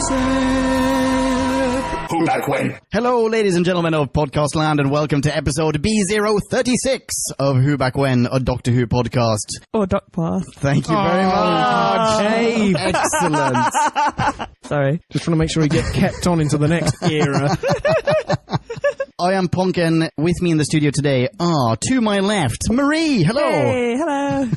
Who back when? Hello, ladies and gentlemen of Podcast Land, and welcome to episode B036 of Who Back When, a Doctor Who podcast. Or Doc Pass. Thank you very much. Dave. Excellent. Sorry. Just trying to make sure we get kept on into the next era. I am Ponkin. With me in the studio today are, to my left, Marie. Hello. Hey, hello.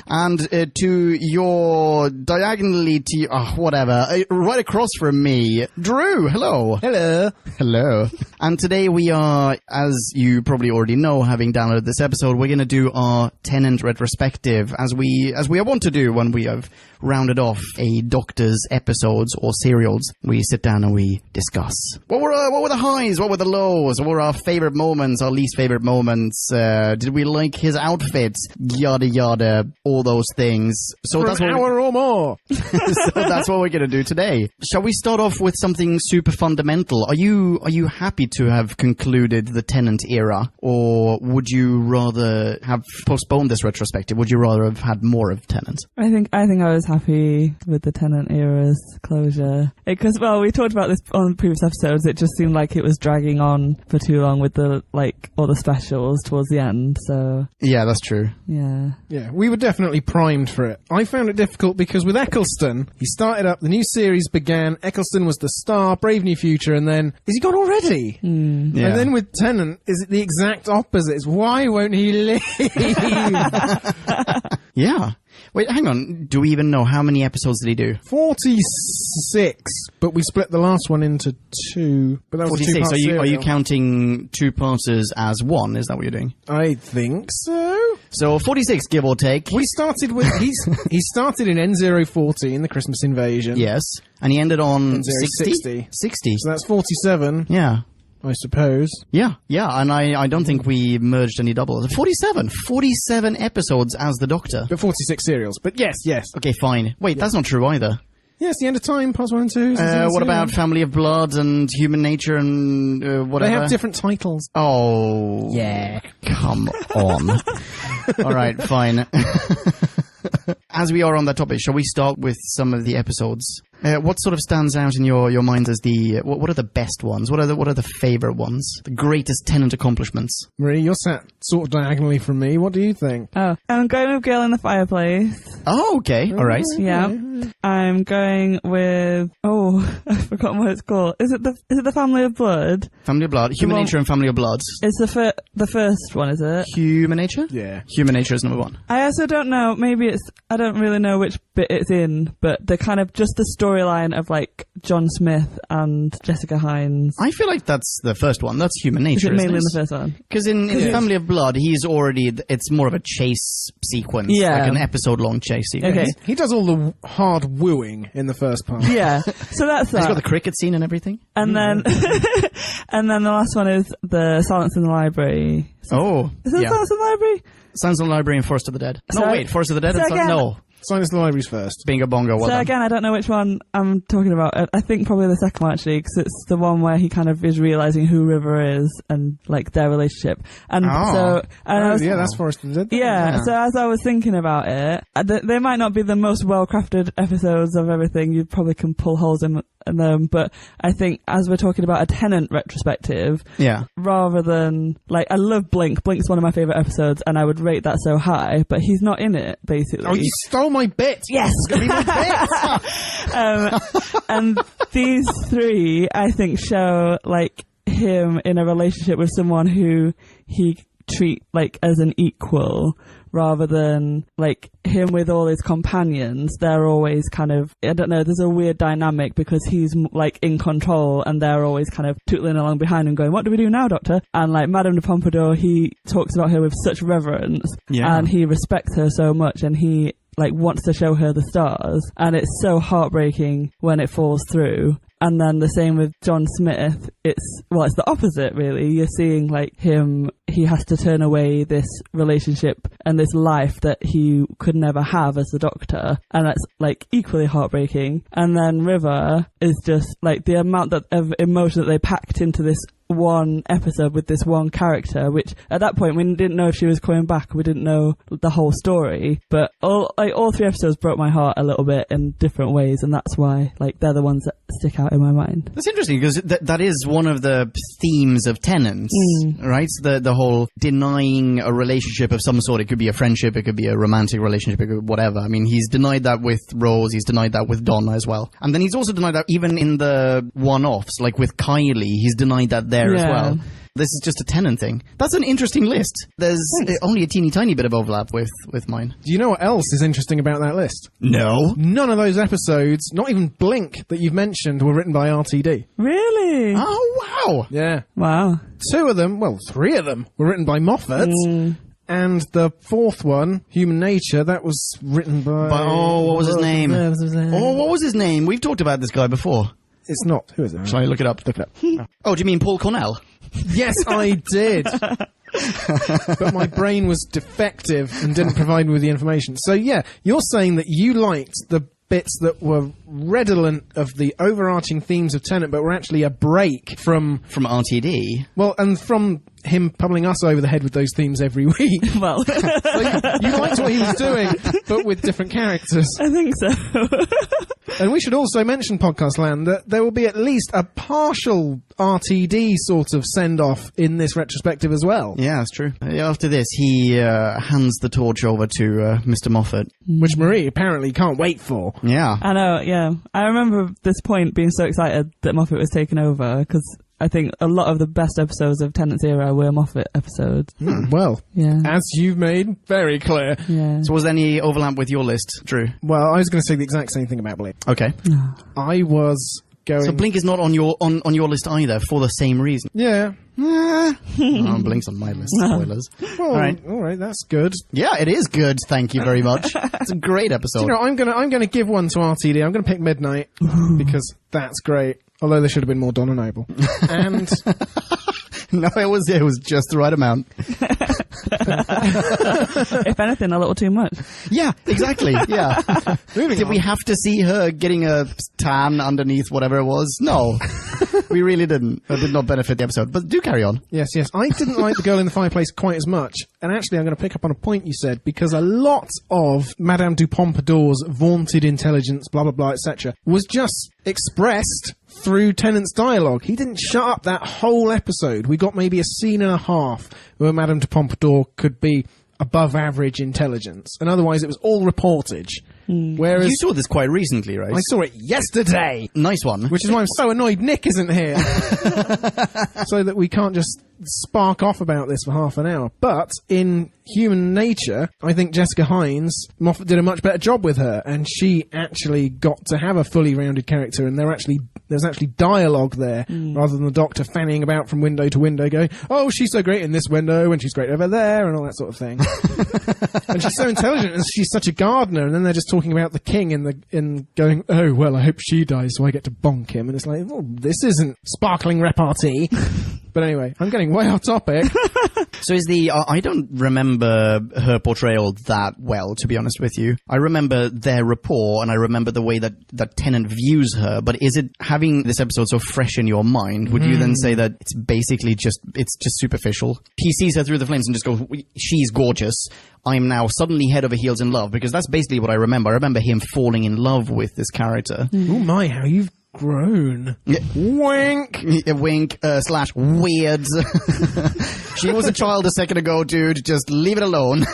And to your diagonally to whatever, right across from me, Drew. Hello. Hello. Hello. And today we are, as you probably already know, having downloaded this episode, we're going to do our Tennant retrospective, as we want to do when we have rounded off a Doctor's episodes or serials. We sit down and we discuss. What were the highs? What were the lows? What were our favorite moments? Our least favorite moments? Did we like his outfits? Yada yada. All those things. So For an hour or more. So that's what we're going to do today. Shall we start off with something super fundamental? Are you happy to have concluded the Tennant era, or would you rather have postponed this retrospective? Would you rather have had more of Tennant? I think I was happy with the Tennant era's closure. Because, well, we talked about this on previous episodes. It just seemed like it was dragging on for too long with the, all the specials towards the end, so... Yeah, that's true. Yeah. Yeah, we were definitely primed for it. I found it difficult because with Eccleston, he started up, the new series began, Eccleston was the star, Brave New Future, and then, is he gone already? Mm. Yeah. And then with Tennant, is it the exact opposite? It's why won't he leave? Yeah. Wait, hang on. Do we even know how many episodes did he do? 46, but we split the last one into two. But that was 46. a two-part Are you serial. counting two-parters as one? Is that what you're doing? I think so. So 46, give or take. We started with he started in N040 the Christmas Invasion. Yes. And he ended on N060. 60. So that's 47, Yeah. I suppose. Yeah. And I don't think we merged any doubles. 47 episodes as the Doctor. But 46 serials. But yes. Okay, fine. Wait, that's not true either. Yes, the end of time, Parts 1 and 2. What about Family of Blood and Human Nature and whatever? They have different titles. Oh. Yeah. Come on. All right, fine. As we are on that topic, shall we start with some of the episodes? What sort of stands out in your minds as the what are the best ones? What are the favorite ones? The greatest Tennant accomplishments? Marie, you're sat sort of diagonally from me. What do you think? Oh, I'm going with Girl in the Fireplace. Oh, okay. All right. Yeah. I'm going with... Oh, I've forgotten what it's called. Is it the Family of Blood? Family of Blood, Human Nature and Family of Blood. It's the first one, is it? Human Nature? Yeah. Human Nature is number one. I also don't know, maybe I don't really know which bit it's in, but the kind of just the storyline of John Smith and Jessica Hines. I feel like that's the first one. That's Human Nature, Is it mainly in isn't the it? first one? Because in Family of Blood, it's more of a chase sequence. Yeah. Like an episode-long chase sequence. Okay. He does all the hard wooing in the first part. Yeah. So that's that. He's got the cricket scene and everything. And then and then the last one is the Silence in the Library. Oh. Is it Silence in the Library? Silence in the Library and Forest of the Dead. So- No, wait, Forest of the Dead? so and again- no. Silence in the Libraries first. Bingo bongo, well So done. again, I don't know which one I'm talking about. I think probably the second one, actually, because it's the one where he kind of is realising who River is and, their relationship. And so... And I was, yeah, that's Forest of the Dead. Yeah, so as I was thinking about it, they might not be the most well-crafted episodes of everything. You probably can pull holes in them, but I think as we're talking about a Tennant retrospective, Yeah. rather than... I love Blink. Blink's one of my favourite episodes, and I would rate that so high, but he's not in it, basically. Oh, you stole my bit! Yes! It's gonna be my bit! And these three, I think, show him in a relationship with someone who he treat as an equal, rather than him with all his companions. They're always kind of, I don't know, there's a weird dynamic because he's in control and they're always kind of tootling along behind him going, what do we do now, Doctor? And Madame de Pompadour, he talks about her with such reverence, and he respects her so much, and he wants to show her the stars, and it's so heartbreaking when it falls through. And then the same with John Smith. It's the opposite, really. You're seeing him he has to turn away this relationship and this life that he could never have as the Doctor, and that's like equally heartbreaking. And then River is just like the amount of emotion that they packed into this one episode with this one character, which at that point we didn't know if she was coming back. We didn't know the whole story, but all 3 episodes broke my heart a little bit in different ways, and that's why like they're the ones that stick out in my mind. That's interesting because that is one of the themes of Tennant, right? The whole denying a relationship of some sort. It could be a friendship, it could be a romantic relationship, it could be whatever. I mean, he's denied that with Rose, he's denied that with Donna as well, and then he's also denied that even in the one-offs, like with Kylie, he's denied that there as well. This is just a Tennant thing. That's an interesting list. There's only a teeny tiny bit of overlap with mine. Do you know what else is interesting about that list? No. None of those episodes, not even Blink that you've mentioned, were written by RTD. Really? Oh, wow. Yeah. Wow. 2 of them, well, 3 of them were written by Moffat. And the 4th one, Human Nature, that was written by... what was his name? What was his name? We've talked about this guy before. It's not. Who is it? Shall I look it up? Look it up. Oh, do you mean Paul Cornell? Yes, I did. But my brain was defective and didn't provide me with the information. So, yeah, you're saying that you liked the bits that were redolent of the overarching themes of Tennant, but were actually a break from RTD. Well, and from him pummeling us over the head with those themes every week. Well, so you liked what he was doing, but with different characters. I think so. And we should also mention, Podcast Land, that there will be at least a partial RTD sort of send-off in this retrospective as well. Yeah, that's true. After this, he hands the torch over to Mr. Moffat. Which Marie apparently can't wait for. Yeah. I know, yeah. I remember this point being so excited that Moffat was taken over, because I think a lot of the best episodes of Tennant's era were Moffat episodes. Well, Yeah. as you've made very clear. Yeah. So was there any overlap with your list, Drew? Well, I was going to say the exact same thing about Blink. Okay. I was going... So Blink is not on your list either, for the same reason. Yeah. Blink's on my list. Spoilers. Well, all right, that's good. Yeah, it is good. Thank you very much. It's a great episode. You know, I'm gonna give one to RTD. I'm gonna pick Midnight because that's great. Although there should have been more Donna Noble. And no, it was just the right amount. If anything, a little too much. Yeah, exactly. Yeah. Did we have to see her getting a tan underneath whatever it was? No. We really didn't. It did not benefit the episode. But do carry on. Yes. I didn't like The Girl in the Fireplace quite as much. And actually, I'm going to pick up on a point you said, because a lot of Madame du Pompadour's vaunted intelligence, blah, blah, blah, etc., was just expressed through Tennant's dialogue. He didn't shut up that whole episode. We got maybe a scene and a half where Madame de Pompadour could be above average intelligence, and otherwise it was all reportage. Whereas You saw this quite recently, right? I saw it yesterday. Nice one. Which is why I'm so annoyed Nick isn't here. So that we can't just spark off about this for half an hour. But in Human Nature, I think Jessica Hines, Moffat did a much better job with her, and she actually got to have a fully rounded character, and there's actually dialogue there, rather than the Doctor fanning about from window to window going, oh, she's so great in this window, and she's great over there, and all that sort of thing. And she's so intelligent, and she's such a gardener, and then they're just talking about the king in going, oh, well, I hope she dies so I get to bonk him. And it's like, oh, this isn't sparkling repartee. But anyway, I'm getting way off topic. So is I don't remember her portrayal that well, to be honest with you. I remember their rapport, and I remember the way that Tennant views her, but is it having this episode so fresh in your mind, would you then say that it's basically just superficial? He sees her through the flames and just goes, she's gorgeous. I'm now suddenly head over heels in love, because that's basically what I remember. I remember him falling in love with this character. Oh my, how you've grown. Yeah. Wink. Wink / weird. She was a child a second ago, dude. Just leave it alone.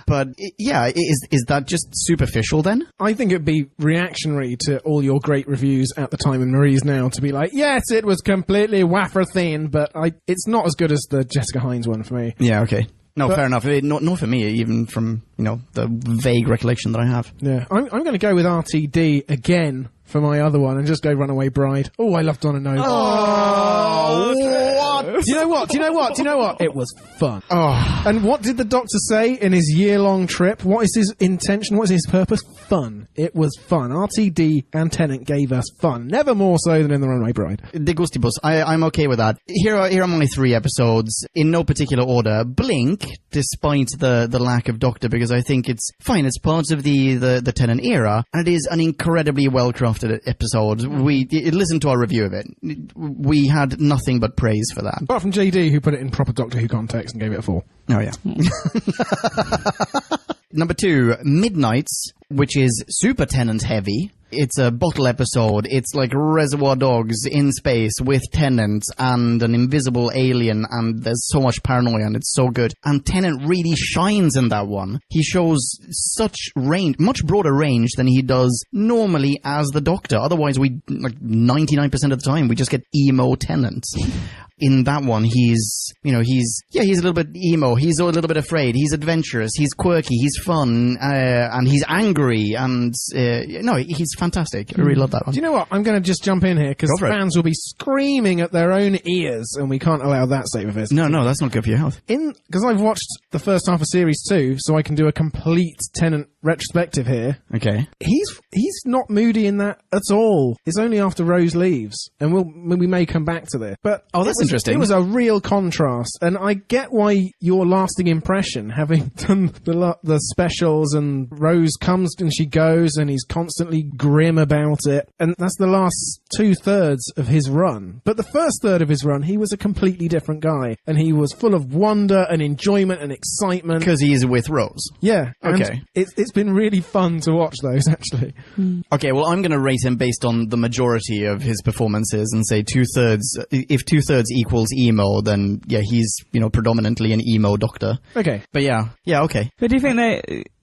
But yeah, is that just superficial then? I think it'd be reactionary to all your great reviews at the time and Marie's now to be like, yes, it was completely waffer thin, but it's not as good as the Jessica Hines one for me. Yeah, okay. No, fair enough. Not for me, even from, the vague recollection that I have. Yeah, I'm going to go with RTD again for my other one and just go Runaway Bride. Oh, I love Donna Noble. Oh, what was... Do you know what? It was fun. Oh. And what did the Doctor say in his year-long trip? What is his intention? What is his purpose? Fun. It was fun. RTD and Tennant gave us fun. Never more so than in The Runaway Bride. De gustibus. I'm okay with that. Here are my 3 episodes, in no particular order. Blink, despite the lack of Doctor, because I think it's fine. It's part of the Tennant era, and it is an incredibly well-crafted episode. Listen to our review of it. We had nothing but praise for that. Apart from JD, who put it in proper Doctor Who context and gave it a 4. Oh, yeah. Number 2, Midnights, which is super Tennant heavy. It's a bottle episode. It's like Reservoir Dogs in space with Tennant and an invisible alien, and there's so much paranoia, and it's so good. And Tennant really shines in that one. He shows such range, much broader range than he does normally as the Doctor. Otherwise, 99% of the time, we just get emo Tennant. In that one, he's a little bit emo, he's a little bit afraid, he's adventurous, he's quirky, he's fun, and he's angry, and, he's fantastic. I really love that one. Do you know what? I'm going to just jump in here, because fans will be screaming at their own ears, and we can't allow that state of affairs. No, that's not good for your health. Because I've watched the first half of Series 2, so I can do a complete Tennant retrospective here. Okay. He's not moody in that at all. It's only after Rose leaves, and we may come back to this. But that's interesting. It was a real contrast, and I get why your lasting impression, having done the specials, and Rose comes and she goes, and he's constantly grim about it, and that's the last 2/3 of his run. But the first third of his run, he was a completely different guy, and he was full of wonder and enjoyment and excitement. Because he's with Rose. Yeah. Okay. It's been really fun to watch those, actually. Okay, well, I'm going to rate him based on the majority of his performances and say 2/3. If 2/3 equals emo, then yeah, he's predominantly an emo Doctor. Okay. But yeah, okay. But do you think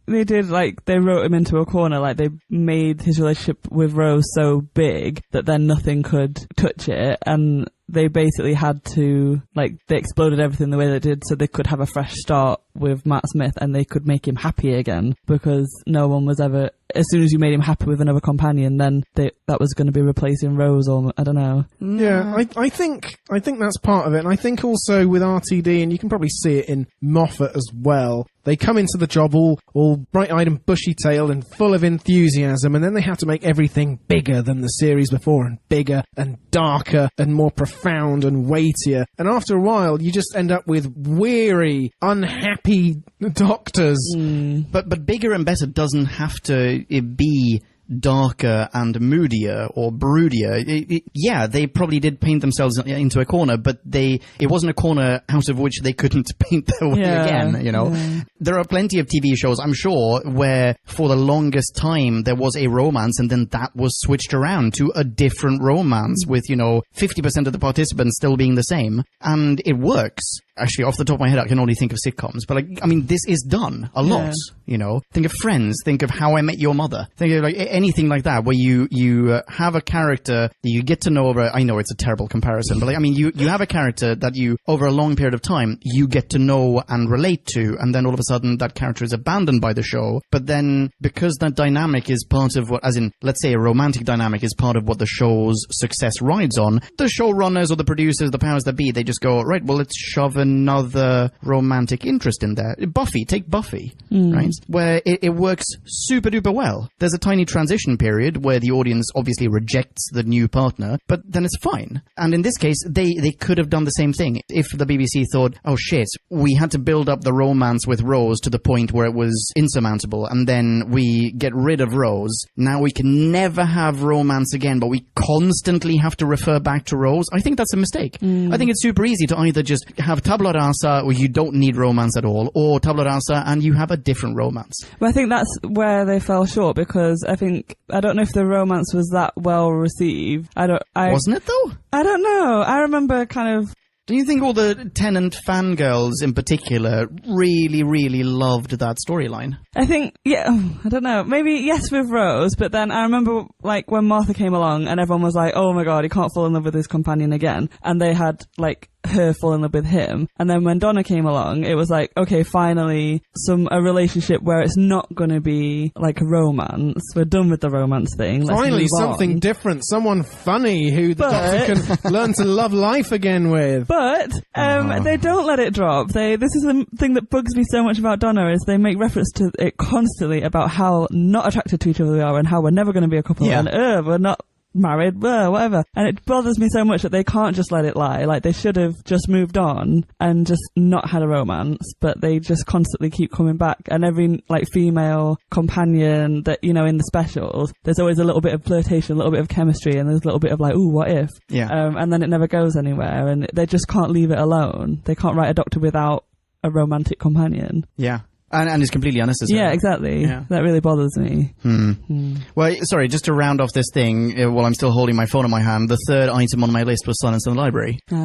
they did, they wrote him into a corner, they made his relationship with Rose so big that then nothing could touch it, and they basically had to, they exploded everything the way they did so they could have a fresh start with Matt Smith, and they could make him happy again, because no one was ever, as soon as you made him happy with another companion, then that was going to be replacing Rose, or I don't know. Yeah, I think that's part of it, and I think also with RTD, and you can probably see it in Moffat as well, they come into the job all bright-eyed and bushy-tailed and full of enthusiasm, and then they have to make everything bigger than the series before, and bigger and darker and more profound and weightier. And after a while, you just end up with weary, unhappy Doctors. But bigger and better doesn't have to be darker and moodier or broodier. Yeah, they probably did paint themselves into a corner, but it wasn't a corner out of which they couldn't paint their way again, Yeah. There are plenty of TV shows, I'm sure, where for the longest time there was a romance and then that was switched around to a different romance with, 50% of the participants still being the same. And it works. Actually, off the top of my head, I can only think of sitcoms. But, this is done a lot, Think of Friends. Think of How I Met Your Mother. Think of, anything like that, where you have a character that you get to know over... I know it's a terrible comparison, but, you have a character that you, over a long period of time, you get to know and relate to, and then all of a sudden that character is abandoned by the show. But then, because that dynamic is part of what... As in, let's say a romantic dynamic is part of what the show's success rides on, the showrunners or the producers, the powers that be, they just go, right, well, let's shove another romantic interest in there. Take Buffy, right? Where it works super duper well. There's a tiny transition period where the audience obviously rejects the new partner, but then it's fine. And in this case, they could have done the same thing. If the BBC thought, oh shit, we had to build up the romance with Rose to the point where it was insurmountable, and then we get rid of Rose. Now we can never have romance again, but we constantly have to refer back to Rose. I think that's a mistake. I think it's super easy to either just have tabula rasa where you don't need romance at all, or tabula rasa and you have a different romance. Well, I think that's where they fell short, because I don't know if the romance was that well received. Wasn't it though? I don't know. I remember kind of... Do you think all the Tennant fangirls in particular really, really loved that storyline? I think, I don't know. Maybe yes with Rose, but then I remember when Martha came along and everyone was like, oh my god, he can't fall in love with his companion again. And they had her fall in love with him. And then when Donna came along, it was like, okay, finally a relationship where it's not going to be like a romance. We're done with the romance thing. Let's Finally, move something on. different. Someone funny who the Doctor can learn to love life again with. But they don't let it drop. This is the thing that bugs me so much about Donna, is they make reference to it constantly about how not attracted to each other we are and how we're never going to be a couple and we're not married, whatever. And it bothers me so much that they can't just let it lie. Like, they should have just moved on and just not had a romance, but they just constantly keep coming back. And every, like, female companion that, you know, in the specials, there's always a little bit of flirtation, a little bit of chemistry, and there's a little bit of like, ooh, what if? Yeah. And then it never goes anywhere, and they just can't leave it alone. They can't write a Doctor without a romantic companion. Yeah. And it's completely unnecessary. Yeah, exactly. Yeah. That really bothers me. Well, sorry, just to round off this thing, while I'm still holding my phone in my hand, the third item on my list was Silence in the Library. So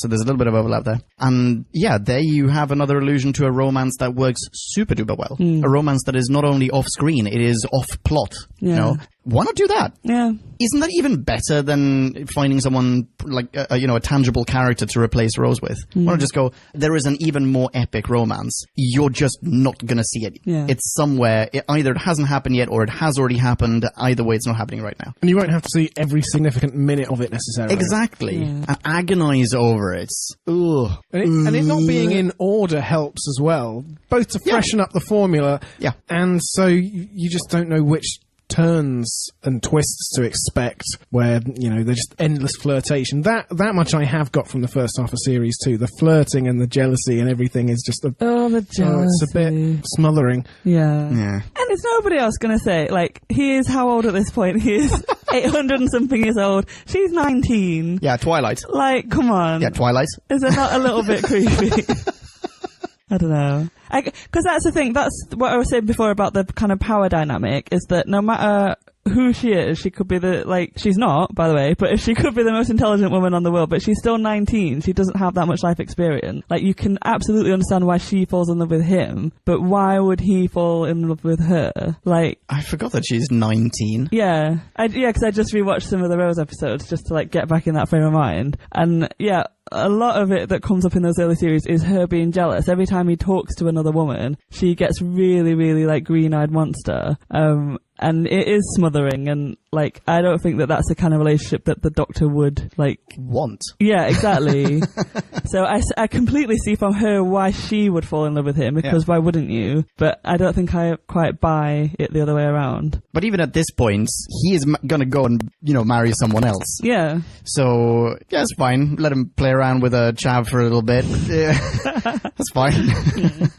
there's a little bit of overlap there. And yeah, there you have another allusion to a romance that works super duper well. A romance that is not only off screen, it is off plot. Yeah. You know? Why not do that? Yeah. Isn't that even better than finding someone like a tangible character to replace Rose with? Why not just go, there is an even more epic romance. You're just not gonna see it. Yeah. It's somewhere. Either it hasn't happened yet or it has already happened. Either way, it's not happening right now. And you won't have to see every significant minute of it necessarily. Exactly. Yeah. And agonize over it. Ugh. And it not being in order helps as well, both to freshen up the formula, and so you just don't know which turns and twists to expect, where, you know, they're just endless flirtation. That much I have got from the first half of series 2. The flirting and the jealousy and everything is just the jealousy. It's a bit smothering. Yeah. And is nobody else going to say, like, he is how old at this point? He is 800 and something years old. She's 19. Yeah, Twilight. Like, come on. Yeah, Twilight. Is it not a little bit creepy? I don't know. Because that's the thing. That's what I was saying before about the kind of power dynamic, is that no matter who she is, she could be she's not, by the way, but if she could be the most intelligent woman on the world, but she's still 19, she doesn't have that much life experience. Like, you can absolutely understand why she falls in love with him, but why would he fall in love with her? Like, I forgot that she's 19. Yeah. Because I just rewatched some of the Rose episodes just to, like, get back in that frame of mind. And, yeah, a lot of it that comes up in those early series is her being jealous. Every time he talks to another woman, she gets really, really, like, green-eyed monster. And it is smothering, and, like, I don't think that that's the kind of relationship that the Doctor would, like... Want. Yeah, exactly. So I completely see from her why she would fall in love with him, because why wouldn't you? But I don't think I quite buy it the other way around. But even at this point, he is gonna go and, marry someone else. Yeah. So, yeah, it's fine. Let him play around with a chav for a little bit. Yeah. That's fine.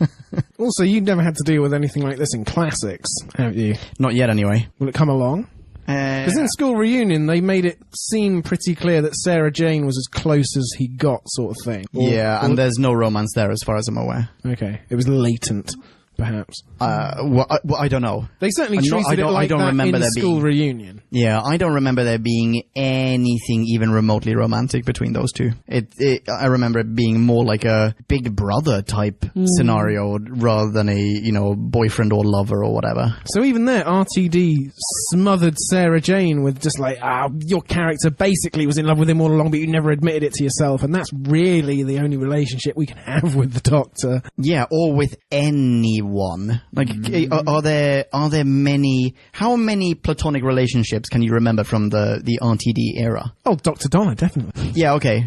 Also, you've never had to deal with anything like this in classics, have you? Not yet, anyway. Will it come along? Because in School Reunion, they made it seem pretty clear that Sarah Jane was as close as he got, sort of thing. And there's no romance there, as far as I'm aware. Okay. It was latent, perhaps. I don't know. They certainly treated it like that in School Reunion. Yeah, I don't remember there being anything even remotely romantic between those two. I remember it being more like a Big Brother type scenario rather than a, boyfriend or lover or whatever. So even there, RTD smothered Sarah Jane with just like, your character basically was in love with him all along, but you never admitted it to yourself, and that's really the only relationship we can have with the Doctor. Yeah, or with anyone. Like, are there many? How many platonic relationships can you remember from the RTD era? Oh, Dr. Donna, definitely. Yeah, okay.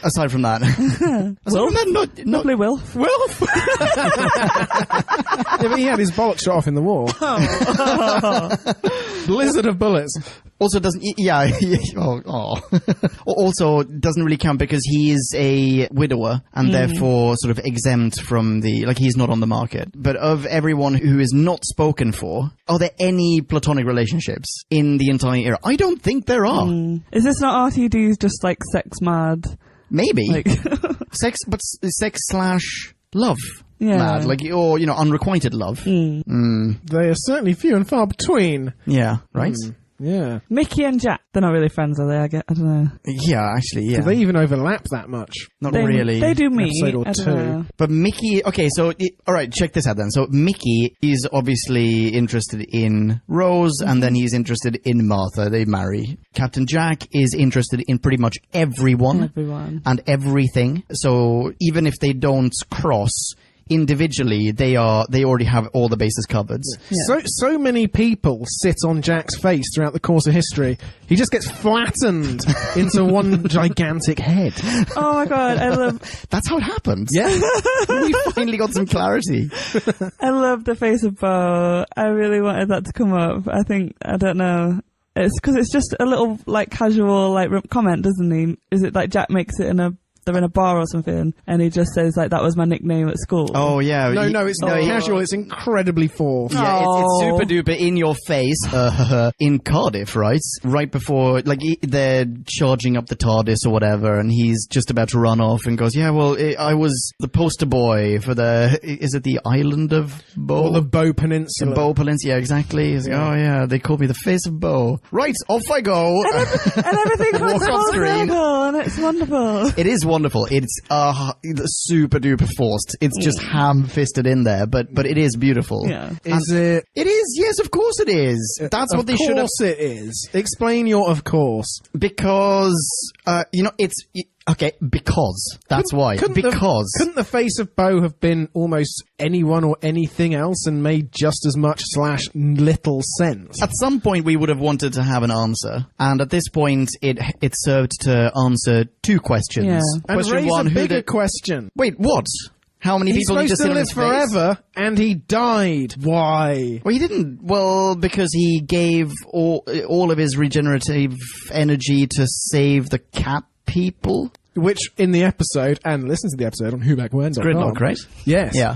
Aside from that, Lovely Wilf. Wilf. Yeah, but he had his bollock shot off in the war. Blizzard of bullets. Also doesn't, also doesn't really count because he is a widower and therefore sort of exempt from he's not on the market. But of everyone who is not spoken for, are there any platonic relationships in the entire era? I don't think there are. Is this not RTD's just like sex mad? Maybe. Sex / love. Yeah. Mad, unrequited love. They are certainly few and far between. Yeah, right? Yeah. Mickey and Jack, they're not really friends, are they? I don't know. Yeah, actually, yeah. Do they even overlap that much? Not They, really. They do meet. Episode or I don't two. know. But Mickey, okay, so, all right, check this out then. So Mickey is obviously interested in Rose, and then he's interested in Martha. They marry. Captain Jack is interested in pretty much everyone and everything. So even if they don't cross individually, they already have all the bases covered. Yeah. So many people sit on Jack's face throughout the course of history. He just gets flattened into one gigantic head. Oh my god, I love That's how it happened. Yeah. We finally got some clarity. I love the face of Bo. I really wanted that to come up. I don't know. It's because it's just a little like casual like comment, doesn't he? Is it like Jack makes it they're in a bar or something, and he just says like, that was my nickname at school. Oh yeah. No, it's not casual. It's incredibly forced. Yeah, it's super duper in your face in Cardiff, right? Right before, like, they're charging up the TARDIS or whatever, and he's just about to run off and goes, yeah, well, I was the poster boy for is it the island of Bo? Or the Bo Peninsula. The Bo Peninsula, yeah, exactly. He's like, oh yeah, they called me the face of Bo. Right, off I go. And everything comes Walk off full screen. circle, and it's wonderful. It is wonderful. It's super duper forced. It's just ham-fisted in there, but it is beautiful. Yeah. Is it? It is, yes, of course it is. That's what they should have. Of course it is. Explain your of course. Because, it's... Okay, because. That's why. Couldn't the face of Bo have been almost anyone or anything else and made just as much / little sense? At some point we would have wanted to have an answer, and at this point it served to answer two questions. Yeah. And Question raise one, a bigger question. Wait, what? How many He's people need to supposed sit to on live his face? forever, and he died. Why? Well, he didn't. Well, because he gave all of his regenerative energy to save the cat people. Which, in the episode, and listen to the episode on whobackwhen.com. Gridlock, right? Yes. Yeah.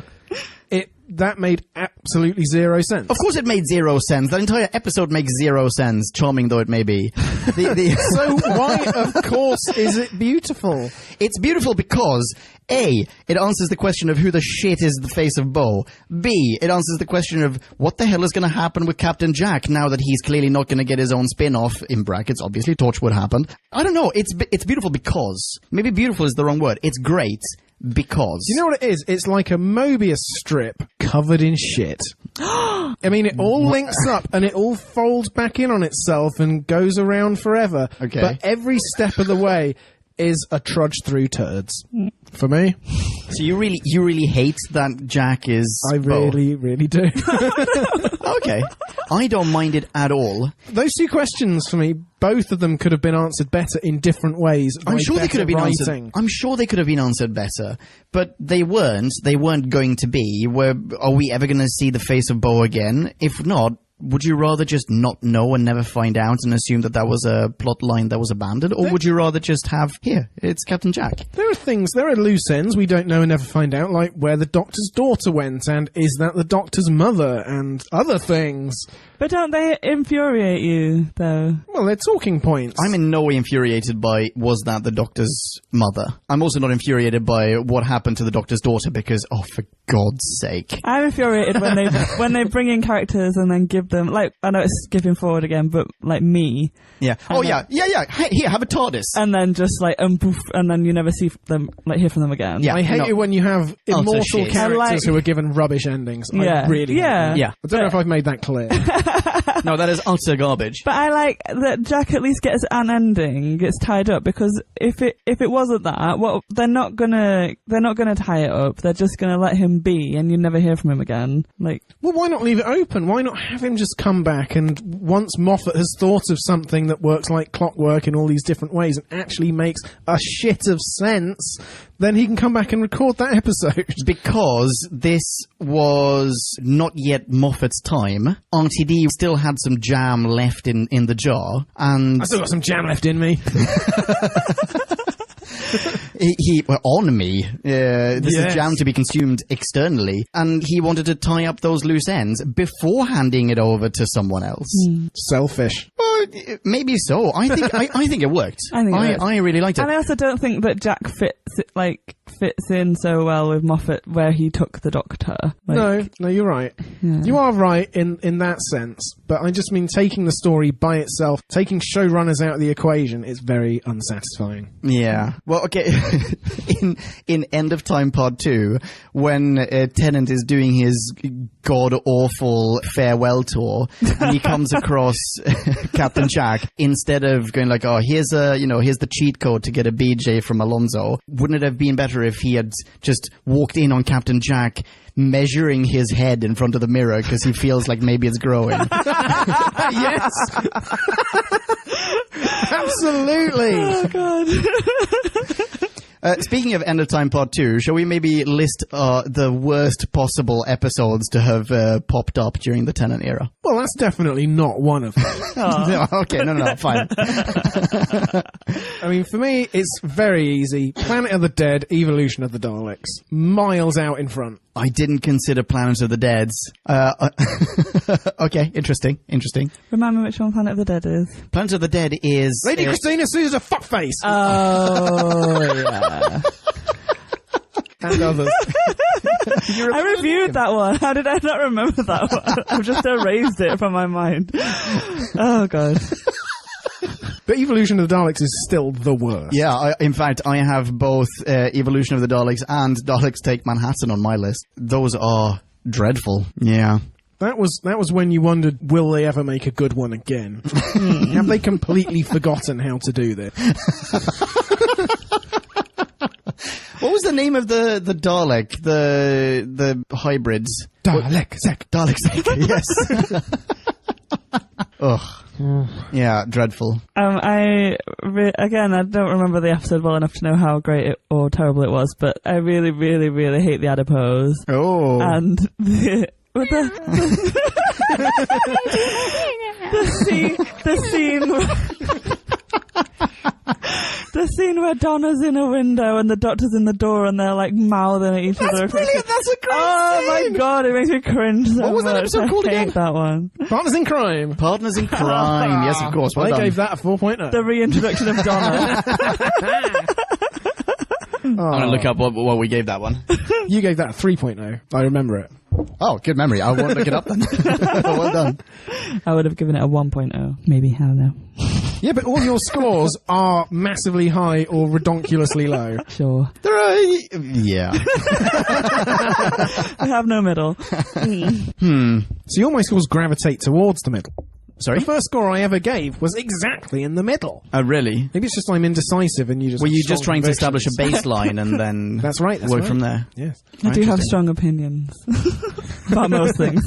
That made absolutely zero sense. Of course it made zero sense. That entire episode makes zero sense, charming though it may be. So why, of course, is it beautiful? It's beautiful because, A, it answers the question of who the shit is the face of Bo. B, it answers the question of what the hell is going to happen with Captain Jack now that he's clearly not going to get his own spin-off, in brackets, obviously, Torchwood happened. I don't know, it's beautiful because. Maybe beautiful is the wrong word. It's great because. You know what it is? It's like a Mobius strip covered in shit. I mean, it all links up and it all folds back in on itself and goes around forever. Okay. But every step of the way is a trudge through turds. For me. So you really hate that Jack is I Bo? really do. Okay. I don't mind it at all. Those two questions for me, both of them could have been answered better in different ways. I'm by sure they could have been better answered. writing. I'm sure they could have been answered better, but they weren't. They weren't going to be. Are we ever going to see the face of Bo again? If not, would you rather just not know and never find out and assume that was a plot line that was abandoned? Or would you rather just have, here, it's Captain Jack? There are loose ends we don't know and never find out, like where the Doctor's daughter went, and is that the Doctor's mother, and other things. But don't they infuriate you, though? Well, they're talking points. I'm in no way infuriated by, was that the Doctor's mother? I'm also not infuriated by what happened to the Doctor's daughter because, oh, for God's sake. I'm infuriated when they bring in characters and then give them, like, I know it's skipping forward again, but like me. Yeah. Oh, yeah. Hey, here, have a TARDIS. And then just like, poof, and then you never see them, like, hear from them again. Yeah. I hate it when you have immortal shit. characters who are given rubbish endings. Yeah. I really hate Yeah. it. Yeah. I don't know if I've made that clear. No, that is utter garbage. But I like that Jack at least gets an ending, gets tied up, because if it wasn't that, well, they're not gonna tie it up. They're just gonna let him be, and you never hear from him again. Like, Well, why not leave it open? Why not have him just come back and once Moffat has thought of something that works like clockwork in all these different ways and actually makes a shit of sense, then he can come back and record that episode. Because this was not yet Moffat's time, RTD still had some jam left in the jar, and I still got some jam left in me. on me. This Yes. is jam to be consumed externally, and he wanted to tie up those loose ends before handing it over to someone else. Selfish. Well, maybe so. I think it worked. I really liked it. And I also don't think that Jack fits in so well with Moffat where he took the Doctor. Like, No, you're right. Yeah. You are right in that sense, but I just mean taking the story by itself, taking showrunners out of the equation is very unsatisfying. Yeah. Well, okay. in End of Time Part 2, when Tennant is doing his god-awful farewell tour, and he comes across Captain Jack, instead of going like, oh, here's the cheat code to get a BJ from Alonso, wouldn't it have been better if he had just walked in on Captain Jack measuring his head in front of the mirror because he feels like maybe it's growing? Yes! Absolutely! Oh, God. Speaking of End of Time Part 2, shall we maybe list the worst possible episodes to have popped up during the Tennant era? Well, that's definitely not one of them. No, okay, no, fine. I mean, for me, it's very easy. Planet of the Dead, Evolution of the Daleks. Miles out in front. I didn't consider Planet of the Dead. Okay, interesting. Remind me which one Planet of the Dead is. Planet of the Dead is... Lady Christina Sue's a fuckface! Oh, yeah. And others. I reviewed that one. How did I not remember that one? I've just erased it from my mind. Oh, God. But Evolution of the Daleks is still the worst. Yeah, in fact, I have both Evolution of the Daleks and Daleks Take Manhattan on my list. Those are dreadful. Yeah. That was when you wondered, will they ever make a good one again? Have they completely forgotten how to do this? What was the name of the Dalek? The hybrids? Dalek Zek, yes. Ugh. Yeah, dreadful. Again, I don't remember the episode well enough to know how great or terrible it was, but I really, really, really hate the adipose. Oh. And the scene where Donna's in a window and the Doctor's in the door and they're like mouthing at each other. That's brilliant. That's a great Oh scene. My God, it makes me cringe so much. What was that episode called again? I hate that one. Partners in Crime. Partners in Crime. Yes, of course. Well I done. gave that a 4.0. The reintroduction of Donna. I'm going to look up what we gave that one. You gave that a 3.0. I remember it. Oh, good memory. I won't look it up then. Well done. I would have given it a 1.0. Maybe, I don't know. Yeah, but all your scores are massively high or redonkulously low. Sure. There are... Yeah. I have no middle. So all my scores gravitate towards the middle. Sorry? The first score I ever gave was exactly in the middle. Oh, really? Maybe it's just I'm indecisive and you just... Were you just trying to establish a baseline and then That's right. work from there? Yes. I do have strong opinions about most things.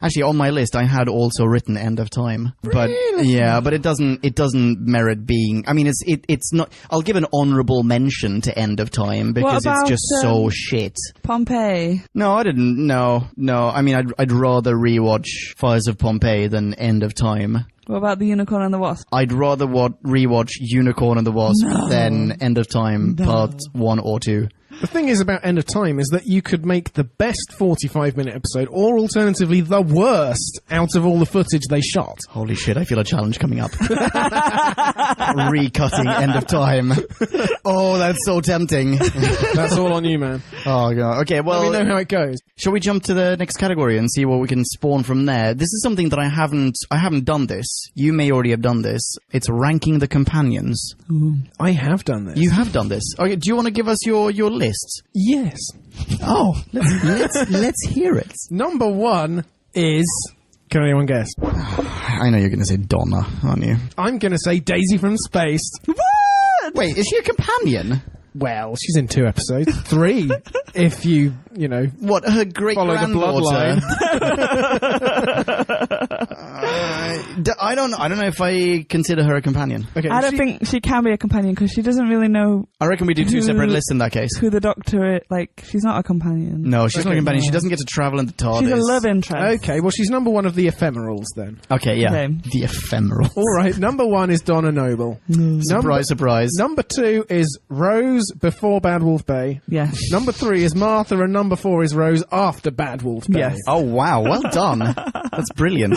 Actually, on my list, I had also written End of Time, but yeah, but it doesn't merit being. I mean, it's not. I'll give an honourable mention to End of Time because it's just so shit. Pompeii. No, I didn't. No. I mean, I'd rather rewatch Fires of Pompeii than End of Time. What about The Unicorn and the Wasp? I'd rather rewatch Unicorn and the Wasp than End of Time Part 1 or 2. The thing is about End of Time is that you could make the best 45-minute episode or alternatively the worst out of all the footage they shot. Holy shit, I feel a challenge coming up. Recutting End of Time. Oh, that's so tempting. That's all on you, man. Oh, God. Okay, well... Let me know how it goes. Shall we jump to the next category and see what we can spawn from there? This is something that I haven't done this. You may already have done this. It's ranking the companions. Ooh. I have done this. You have done this. Okay, do you want to give us your list? Yes. Oh, let's hear it. Number 1 is... Can anyone guess? I know you're going to say Donna, aren't you? I'm going to say Daisy from Space. What? Wait, is she a companion? Well, she's in 2 episodes. 3, if you know... What, her follow the bloodline. I don't know if I consider her a companion. Okay, I don't think she can be a companion because she doesn't really know... I reckon we do 2 separate lists in that case. Who the Doctor is. Like, she's not a companion. No, she's not a companion. She doesn't get to travel in the TARDIS. She's a love interest. Okay, well, she's number 1 of the ephemerals, then. Okay, yeah. Okay. The ephemeral. All right, number 1 is Donna Noble. Surprise. Number 2 is Rose before Bad Wolf Bay. Yes. Number 3 is Martha, and number 4 is Rose after Bad Wolf Bay. Yes. Oh, wow. Well done. That's brilliant.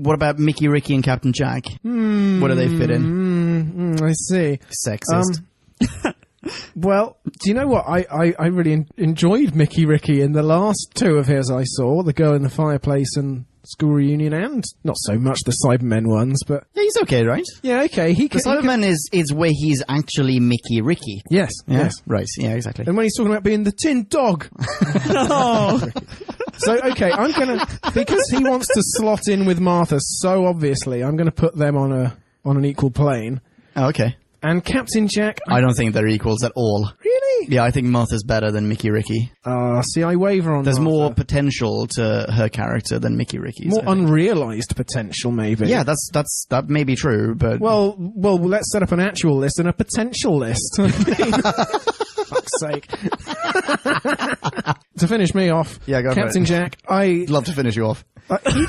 what about Mickey, Ricky, and Captain Jack? Where do they fit in? I see. Sexist. Well, do you know what? I really enjoyed Mickey Ricky in the last two of his I saw, The Girl in the Fireplace and School Reunion, and not so much the Cybermen ones, but... Yeah, he's okay, right? Yeah, okay. The Cybermen is where he's actually Mickey Ricky. Yes, Yeah? yes. Right, yeah, exactly. And when he's talking about being the tin dog. So, okay, I'm gonna... Because he wants to slot in with Martha so obviously, I'm gonna put them on an equal plane. Oh, okay. And Captain Jack... I don't think they're equals at all. Really? Yeah, I think Martha's better than Mickey Ricky. See, I waver on There's Martha. more potential to her character than Mickey Ricky's. More unrealised potential, maybe. Yeah, that may be true, but... Well, let's set up an actual list and a potential list. Fuck's sake. To finish me off, Yeah, go for Captain it. Jack, I... Love to finish you off. he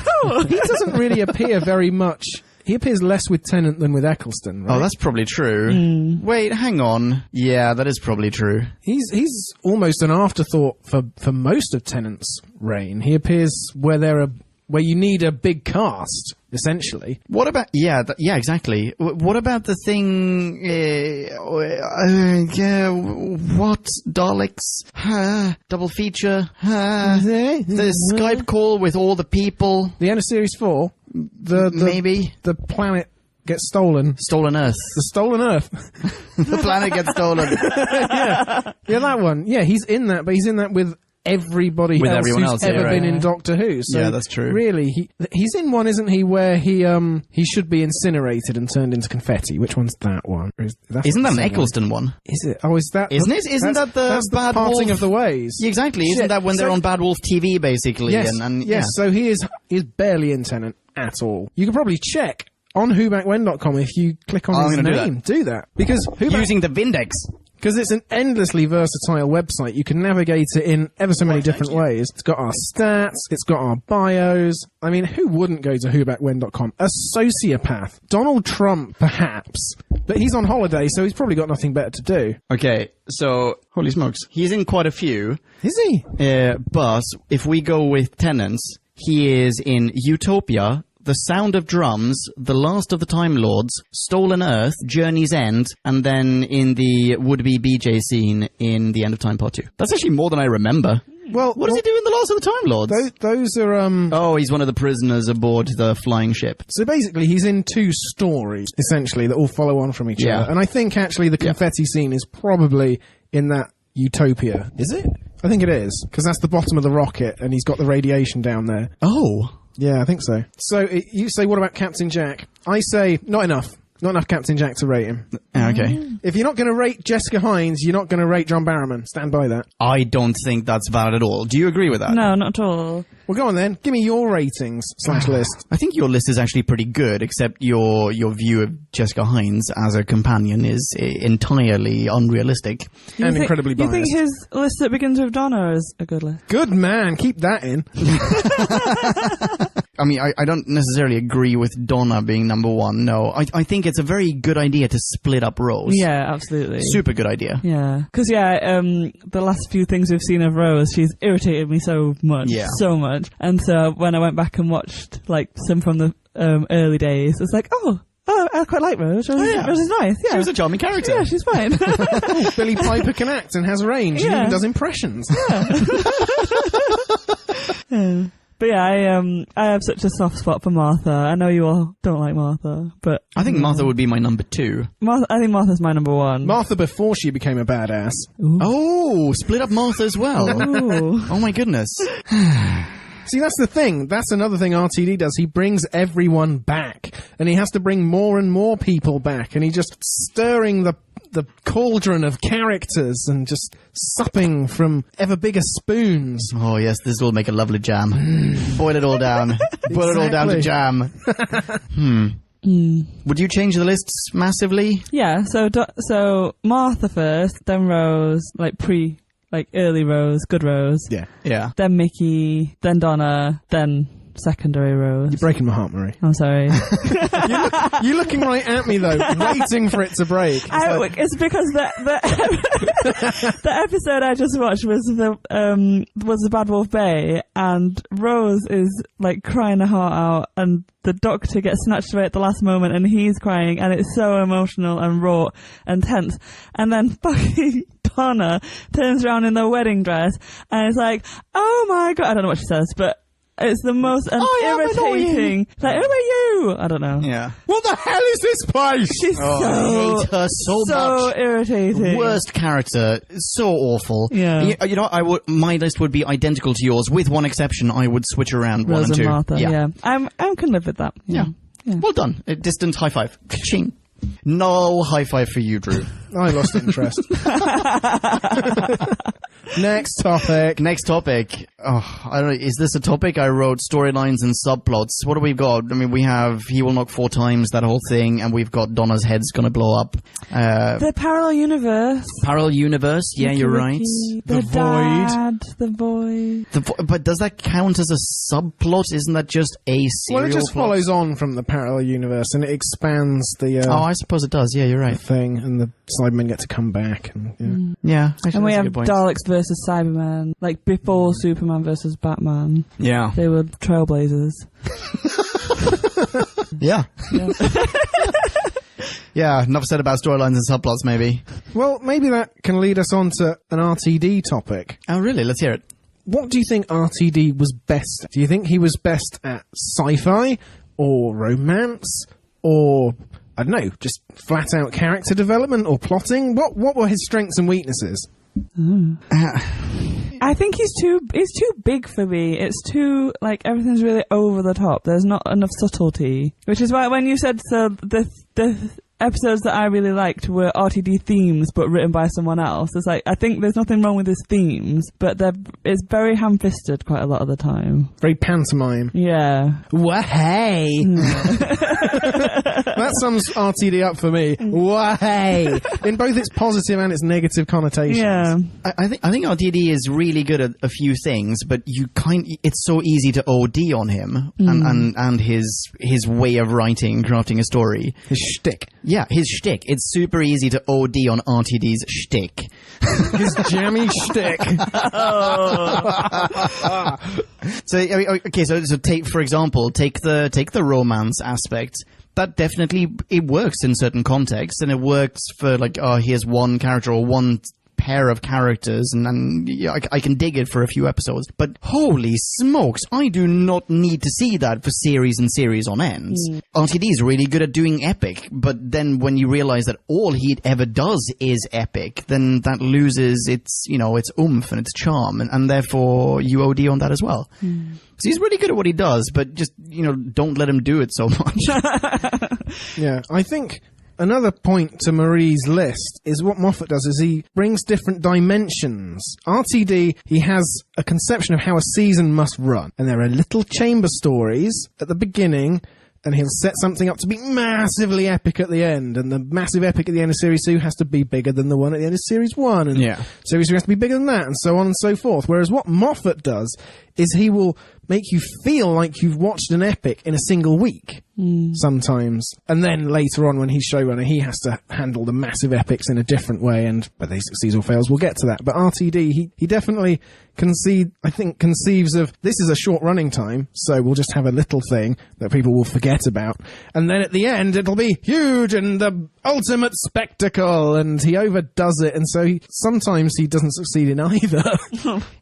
doesn't really appear very much... He appears less with Tennant than with Eccleston, right? Oh, that's probably true. Wait, hang on. Yeah, that is probably true. He's almost an afterthought for most of Tennant's reign. He appears where you need a big cast, essentially. What about... Yeah, exactly. What about the thing... what? Daleks? Double feature? The Skype call with all the people? The end of Series 4, Maybe. the planet gets stolen. Stolen Earth. The stolen Earth. The planet gets stolen. Yeah, that one. Yeah, he's in that, but he's in that with everybody With else everyone who's else, yeah, ever right. been in Doctor Who. So Yeah, that's true. Really, he's in one, isn't he, where he should be incinerated and turned into confetti. Which one's that one? Isn't that an Eccleston one? Is it? Oh, is that... Isn't it? Isn't that the that's Bad the parting Wolf? of the ways? Yeah, exactly. Isn't Shit. that when they're So- on Bad Wolf TV, basically? Yes, And yes. yeah. So he is barely in Tennant at all. You could probably check on whobackwhen.com if you click on I'm his gonna do name. Do that. Because Using the Vindex. Because it's an endlessly versatile website. You can navigate it in ever so many different ways. It's got our stats. It's got our bios. I mean, who wouldn't go to whobackwhen.com? A sociopath. Donald Trump, perhaps. But he's on holiday, so he's probably got nothing better to do. Okay, so, holy smokes. He's in quite a few. Is he? But if we go with Tennant's, he is in Utopia, The Sound of Drums, The Last of the Time Lords, Stolen Earth, Journey's End, and then in the would-be BJ scene in The End of Time Part 2. That's actually more than I remember. Well, What does he do in The Last of the Time Lords? Those are, Oh, he's one of the prisoners aboard the flying ship. So basically, he's in two stories, essentially, that all follow on from each Yeah. other. And I think, actually, the confetti scene is probably in that Utopia. Is it? I think it is, because that's the bottom of the rocket, and he's got the radiation down there. Oh. Yeah, I think so. So, you say, what about Captain Jack? I say, not enough. Not enough Captain Jack to rate him. Okay. If you're not going to rate Jessica Hines, you're not going to rate John Barrowman. Stand by that. I don't think that's valid at all. Do you agree with that? No, not at all. Well, go on then. Give me your ratings / list. I think your list is actually pretty good, except your view of Jessica Hines as a companion is entirely unrealistic. And incredibly You biased. think his list that begins with Donna is a good list? Good man. Keep that in. I mean, I don't necessarily agree with Donna being number one, no. I think it's a very good idea to split up roles. Yeah, absolutely. Super good idea. Yeah. Because, the last few things we've seen of Rose, she's irritated me so much. Yeah. So much. And so when I went back and watched, some from the early days, it's like, oh, I quite like Rose. Rose is nice, yeah. She was a charming character. Yeah, she's fine. Billy Piper can act and has range and Yeah. even does impressions. Yeah. But yeah, I have such a soft spot for Martha. I know you all don't like Martha, but I think Martha would be my number 2. I think Martha's my number 1. Martha before she became a badass. Oh, split up Martha as well. Ooh. Oh my goodness. See, that's the thing. That's another thing RTD does. He brings everyone back. And he has to bring more and more people back. And he just stirring the cauldron of characters and just supping from ever bigger spoons. Oh yes, this will make a lovely jam. Boil it all down. Boil it all down to jam. Would you change the lists massively? Yeah, so Martha first, then Rose, early Rose, good Rose. Yeah. Yeah. Then Mickey, then Donna, then secondary Rose. You're breaking my heart, Marie. I'm sorry. You're looking right at me, though, waiting for it to break. It's because the episode I just watched was the Bad Wolf Bay, and Rose is like crying her heart out, and the doctor gets snatched away at the last moment, and he's crying, and it's so emotional and raw and tense. And then fucking Donna turns around in the wedding dress, and it's like, oh my god, I don't know what she says, but it's the most irritating. Like, who are you? I don't know. Yeah. What the hell is this place? She's I hate her so much. irritating. Worst character. So awful. Yeah. You know, my list would be identical to yours, with one exception. I would switch around Rose 1 and 2. Martha, yeah. I can live with that. Yeah. Well done. A distant high five. Ka-ching. No high five for you, Drew. I lost interest. Next topic. Oh, I don't know. Is this a topic? I wrote storylines and subplots. What do we got? I mean, we have He Will Knock 4 Times, that whole thing, and we've got Donna's head's gonna blow up. The parallel universe. Parallel universe. Yeah, you're right. The void. The void. But does that count as a subplot? Isn't that just a serial Well, it just plot? follows on from the parallel universe, and it expands the Oh, I suppose it does. Yeah, you're right. thing, and the Cybermen get to come back. And, Yeah. Actually, And we that's a have good point. Daleks versus Cybermen. Like before Superman versus Batman. Yeah. They were trailblazers. Yeah. Yeah, enough said about storylines and subplots, maybe. Well, maybe that can lead us on to an RTD topic. Oh, really? Let's hear it. What do you think RTD was best at? Do you think he was best at sci-fi, or romance, or, I don't know, just flat-out character development, or plotting? What were his strengths and weaknesses? I think he's too big for me. It's too, like, everything's really over the top. There's not enough subtlety. Which is why when you said the episodes that I really liked were RTD themes but written by someone else, it's like, I think there's nothing wrong with his themes, but it's very ham-fisted quite a lot of the time. Very pantomime. Yeah. Wah-hey! That sums RTD up for me. Why? In both its positive and its negative connotations. Yeah. I think RTD is really good at a few things, but it's so easy to OD on him and his way of writing, crafting a story. His shtick. Yeah, his shtick. It's super easy to OD on RTD's shtick. His jammy shtick. So, okay, so take, for example, take the romance aspect. That definitely, it works in certain contexts, and it works for, like, here's one character or one pair of characters, and I can dig it for a few episodes. But holy smokes, I do not need to see that for series and series on end. RTD is really good at doing epic, but then when you realize that all he ever does is epic, then that loses its oomph and its charm, and therefore you OD on that as well. So he's really good at what he does, but just, don't let him do it so much. Yeah, I think another point to Marie's list is what Moffat does is he brings different dimensions. RTD, he has a conception of how a season must run, and there are little chamber stories at the beginning, and he'll set something up to be massively epic at the end, and the massive epic at the end of Series 2 has to be bigger than the one at the end of Series 1, and Series 2 has to be bigger than that, and so on and so forth. Whereas what Moffat does is he will make you feel like you've watched an epic in a single week, sometimes. And then later on, when he's showrunner, he has to handle the massive epics in a different way, and whether he succeeds or fails, we'll get to that. But RTD, he definitely conceives of, this is a short running time, so we'll just have a little thing that people will forget about. And then at the end, it'll be huge and the ultimate spectacle, and he overdoes it, and so sometimes he doesn't succeed in either.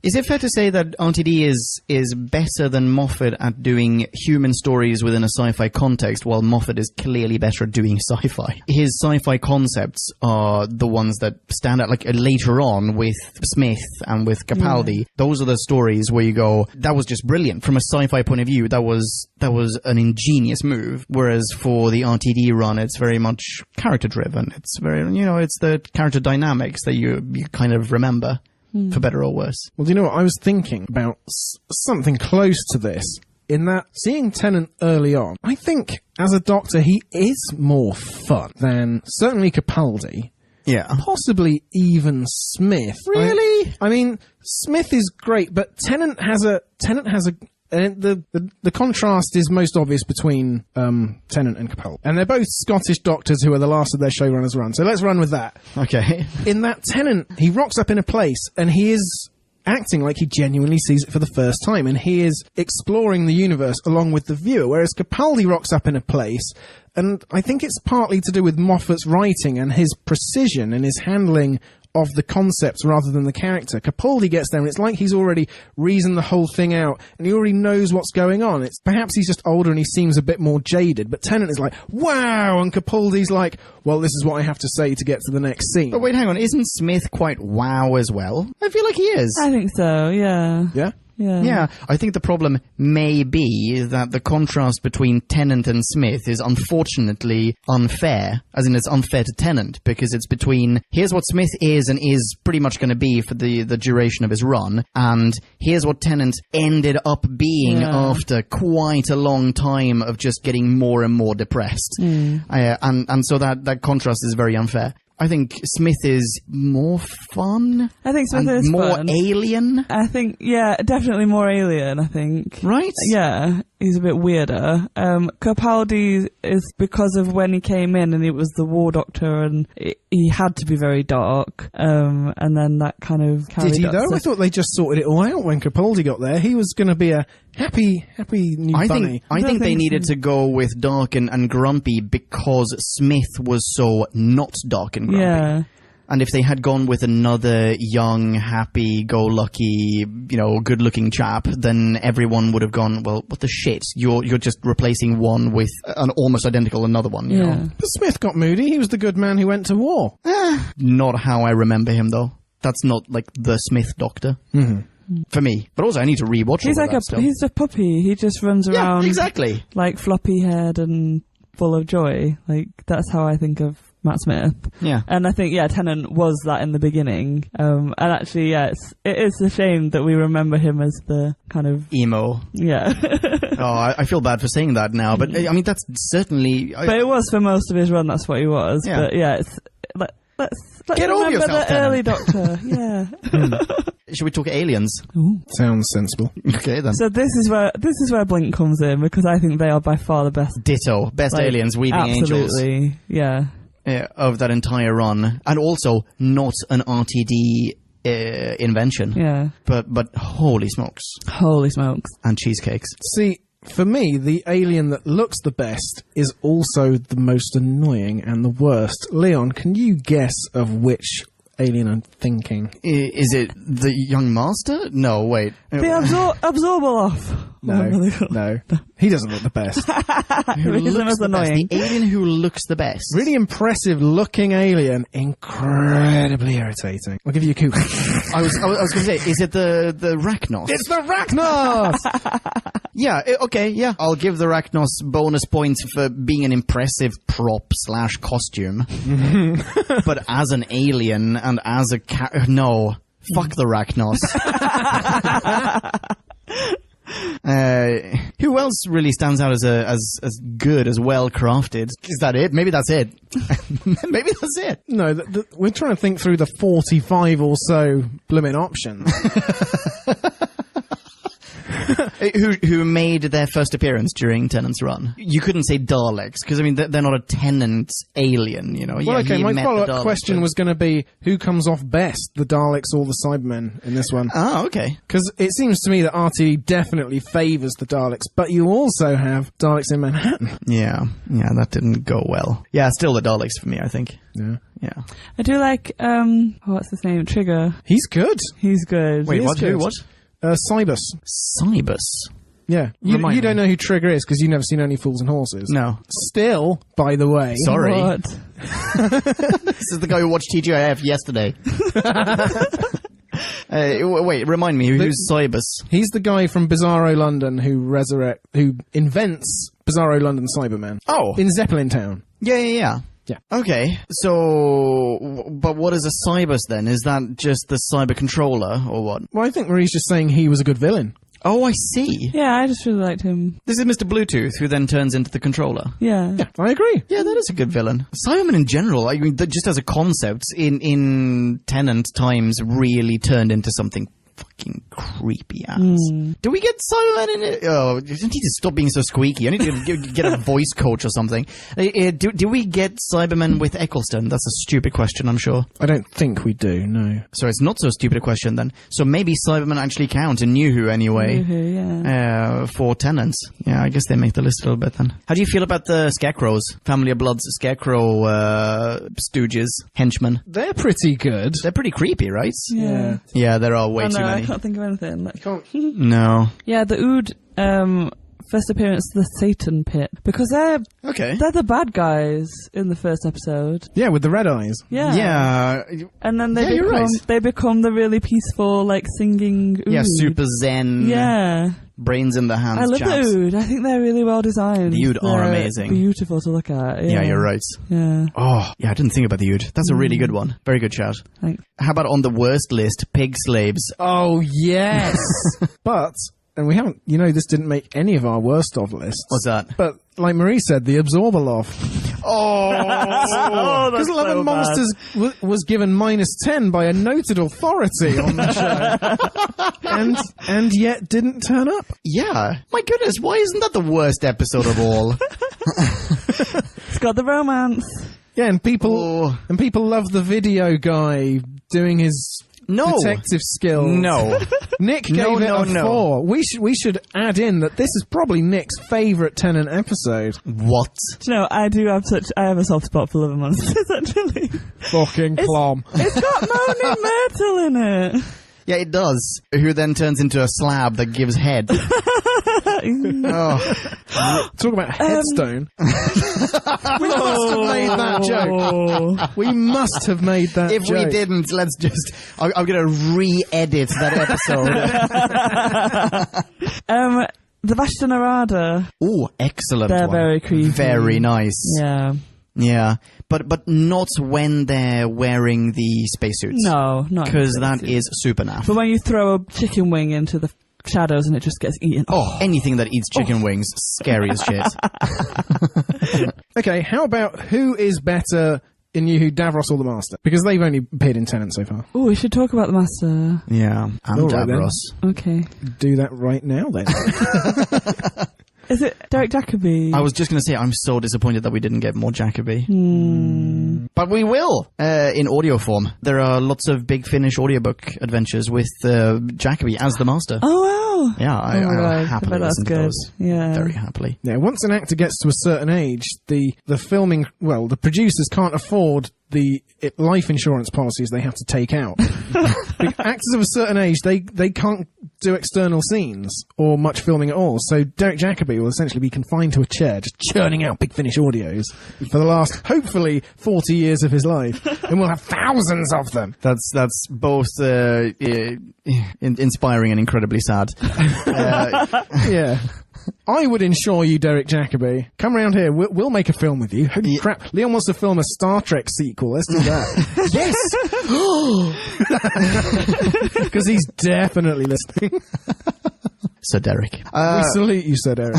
Is it fair to say that RTD is better than Moffat at doing human stories within a sci-fi context, while Moffat is clearly better at doing sci-fi? His sci-fi concepts are the ones that stand out, like later on with Smith and with Capaldi. Those are the stories where you go, that was just brilliant. From a sci-fi point of view, that was an ingenious move. Whereas for the RTD run, it's very much character driven. It's very, it's the character dynamics that you kind of remember. For better or worse. Well, do you know what? I was thinking about something close to this, in that seeing Tennant early on, I think as a Doctor he is more fun than certainly Capaldi. Yeah. Possibly even Smith. Really? I mean, Smith is great, but Tennant has a And the contrast is most obvious between Tennant and Capaldi. And they're both Scottish doctors who are the last of their showrunners run. So let's run with that. Okay. In that, Tennant, he rocks up in a place and he is acting like he genuinely sees it for the first time, and he is exploring the universe along with the viewer, whereas Capaldi rocks up in a place, and I think it's partly to do with Moffat's writing and his precision and his handling of the concepts rather than the character. Capaldi gets there and it's like he's already reasoned the whole thing out and he already knows what's going on. It's perhaps he's just older and he seems a bit more jaded, but Tennant is like, wow, and Capaldi's like, well, this is what I have to say to get to the next scene. But wait, hang on, isn't Smith quite wow as well? I feel like he is. I think so, yeah. Yeah? Yeah, I think the problem may be that the contrast between Tennant and Smith is unfortunately unfair, as in it's unfair to Tennant, because it's between here's what Smith is and is pretty much going to be for the duration of his run, and here's what Tennant ended up being after quite a long time of just getting more and more depressed. And so that contrast is very unfair. I think Smith is more fun. I think Smith is more fun. alien. I think, yeah, definitely more alien, I think. Right? Yeah, he's a bit weirder. Capaldi is because of when he came in and he was the war doctor and he had to be very dark. And then that kind of carried Did he up though? to- I thought they just sorted it all out when Capaldi got there. He was going to be a happy new bunny. I think they needed to go with dark and grumpy because Smith was so not dark and grumpy. Yeah. And if they had gone with another young, happy-go-lucky, good-looking chap, then everyone would have gone, well, what the shit? You're just replacing one with an almost identical another one, you know? But Smith got moody. He was the good man who went to war. Not how I remember him, though. That's not, like, the Smith Doctor. Mm-hmm. For me. But also, I need to rewatch He's all like of that stuff. he's a puppy. He just runs around. Yeah, exactly. Like floppy-haired and full of joy. Like, that's how I think of Matt Smith. Yeah. And I think, Tennant was that in the beginning. And actually, it is a shame that we remember him as the kind of... Emo. Yeah. I feel bad for saying that now, but I mean, that's certainly... But it was for most of his run, that's what he was. Yeah. But yeah, it's... Let's Get over remember yourself, the early Tennant. Doctor. Yeah. Should we talk aliens? Ooh. Sounds sensible. Okay, then. So this is where Blink comes in, because I think they are by far the best. Ditto. Best Like, aliens, weaving angels. Absolutely. Yeah. Of that entire run. And also, not an RTD invention. Yeah. But holy smokes. Holy smokes. And cheesecakes. See, for me, the alien that looks the best is also the most annoying and the worst. Leon, can you guess of which alien I'm thinking? Is it the young master? No, wait. The Absorbaloff. No. He doesn't look the best. Who Isn't looks as the best? annoying. The alien who looks the best. Really impressive looking alien, incredibly irritating. I'll give you a coup. I was going to say, is it the Rachnos? It's the Rachnos! Yeah, okay, yeah. I'll give the Rachnos bonus points for being an impressive prop / costume. But as an alien and as a no. Fuck the Rachnos. Who else really stands out as good, as well crafted? Is that it? Maybe that's it. Maybe that's it. No, we're trying to think through the 45 or so blooming options. Who made their first appearance during Tennant's run? You couldn't say Daleks, because, I mean, they're not a Tennant alien, you know? Well, Yeah, okay, he my met the follow-up Daleks, question but- was going to be, who comes off best, the Daleks or the Cybermen in this one? Oh, okay. Because it seems to me that RTD definitely favours the Daleks, but you also have Daleks in Manhattan. Yeah, that didn't go well. Yeah, still the Daleks for me, I think. Yeah. Yeah. I do like, what's his name? Trigger. He's good. He's good. Wait, is what? Who? good. What? Cybus. Cybus. Yeah. You Remind me. don't know who Trigger is because you've never seen Only Fools and Horses. No. Still, by the way. Sorry. What? This is the guy who watched TGIF yesterday. Wait, remind me, who's Cybus? He's the guy from Bizarro London who invents Bizarro London Cyberman. Oh. In Zeppelin Town. Yeah. Yeah. Okay, so, but what is a Cybus then? Is that just the cyber controller, or what? Well, I think Marie's just saying he was a good villain. Oh, I see. Yeah, I just really liked him. This is Mr. Bluetooth, who then turns into the controller. Yeah. Yeah, I agree. Yeah, that is a good villain. Cybermen in general, I mean, just as a concept, in Tennant times, really turned into something fucking fucking creepy ass. Do we get Cybermen in it? Oh, you need to stop being so squeaky. I need to get a voice coach or something. Do we get Cybermen with Eccleston? That's a stupid question, I'm sure. I don't think we do, no. So it's not so stupid a question then. So maybe Cybermen actually count in New Who anyway. New Who, yeah. For Tennant. Yeah, I guess they make the list a little bit then. How do you feel about the Scarecrows? Family of Blood's Scarecrow stooges, henchmen. They're pretty good. They're pretty creepy, right? Yeah. Yeah, there are way too I many. can't think of anything. No. Yeah, the Ood, first appearance to the Satan Pit, because they're the bad guys in the first episode. Yeah, with the red eyes. Yeah. Yeah. And then you're they become the really peaceful, like, singing Ood. Yeah, super zen. Yeah. Brains in the hands. I love chaps. the Ood. I think they're really well designed. The Ood are They're amazing. Beautiful to look at. Yeah, you're right. Yeah. Oh, yeah, I didn't think about the Ood. That's a really good one. Very good shout. Thanks. How about on the worst list, pig slaves? Oh, yes! But, and we haven't, this didn't make any of our worst of lists. What's that? But, like Marie said, the Absorberloff. Oh, Because Love and Monsters was given -10 by a noted authority on the show. and yet didn't turn up. Yeah. My goodness, why isn't that the worst episode of all? It's got the romance. Yeah, and people love the video guy doing his detective skills. No. Nick gave it a 4. We should add in that this is probably Nick's favourite Tennant episode. What? Do you know, I have a soft spot for Love and Monsters, actually. Fucking plum. It's got Moaning Myrtle in it. Yeah, it does. Who then turns into a slab that gives head. Talk about headstone. We must have made that joke. We must have made that If joke. we didn't, let's just... I'm going to re-edit that episode. The Vashta Narada. Ooh, excellent They're one. very creepy. Very nice. Yeah. Yeah. But not when they're wearing the spacesuits. No, not because that is super naff. But when you throw a chicken wing into the shadows and it just gets eaten. Oh, anything that eats chicken wings, scary as shit. Okay, how about who is better in New Who, Davros or the Master? Because they've only appeared in Tennant so far. Oh, we should talk about the Master. Yeah, and All right, Davros. Okay. Do that right now, then. Is it Derek Jacobi? I was just going to say, I'm so disappointed that we didn't get more Jacobi. But we will, in audio form. There are lots of Big Finish audiobook adventures with Jacobi as the Master. Oh, wow. Yeah, I'll happily that's listen to good. those. Yeah. Very happily. Yeah, once an actor gets to a certain age, the filming, the producers can't afford the life insurance policies they have to take out. The actors of a certain age, they can't do external scenes or much filming at all. So Derek Jacobi will essentially be confined to a chair, just churning out Big Finish audios for the last, hopefully, 40 years of his life. And we'll have thousands of them. That's both inspiring and incredibly sad. Yeah. I would insure you, Derek Jacobi. Come around here. We'll make a film with you. Holy crap. Leon wants to film a Star Trek sequel. Let's do that. Yes! Because he's definitely listening. Sir Derek. We salute you, Sir Derek.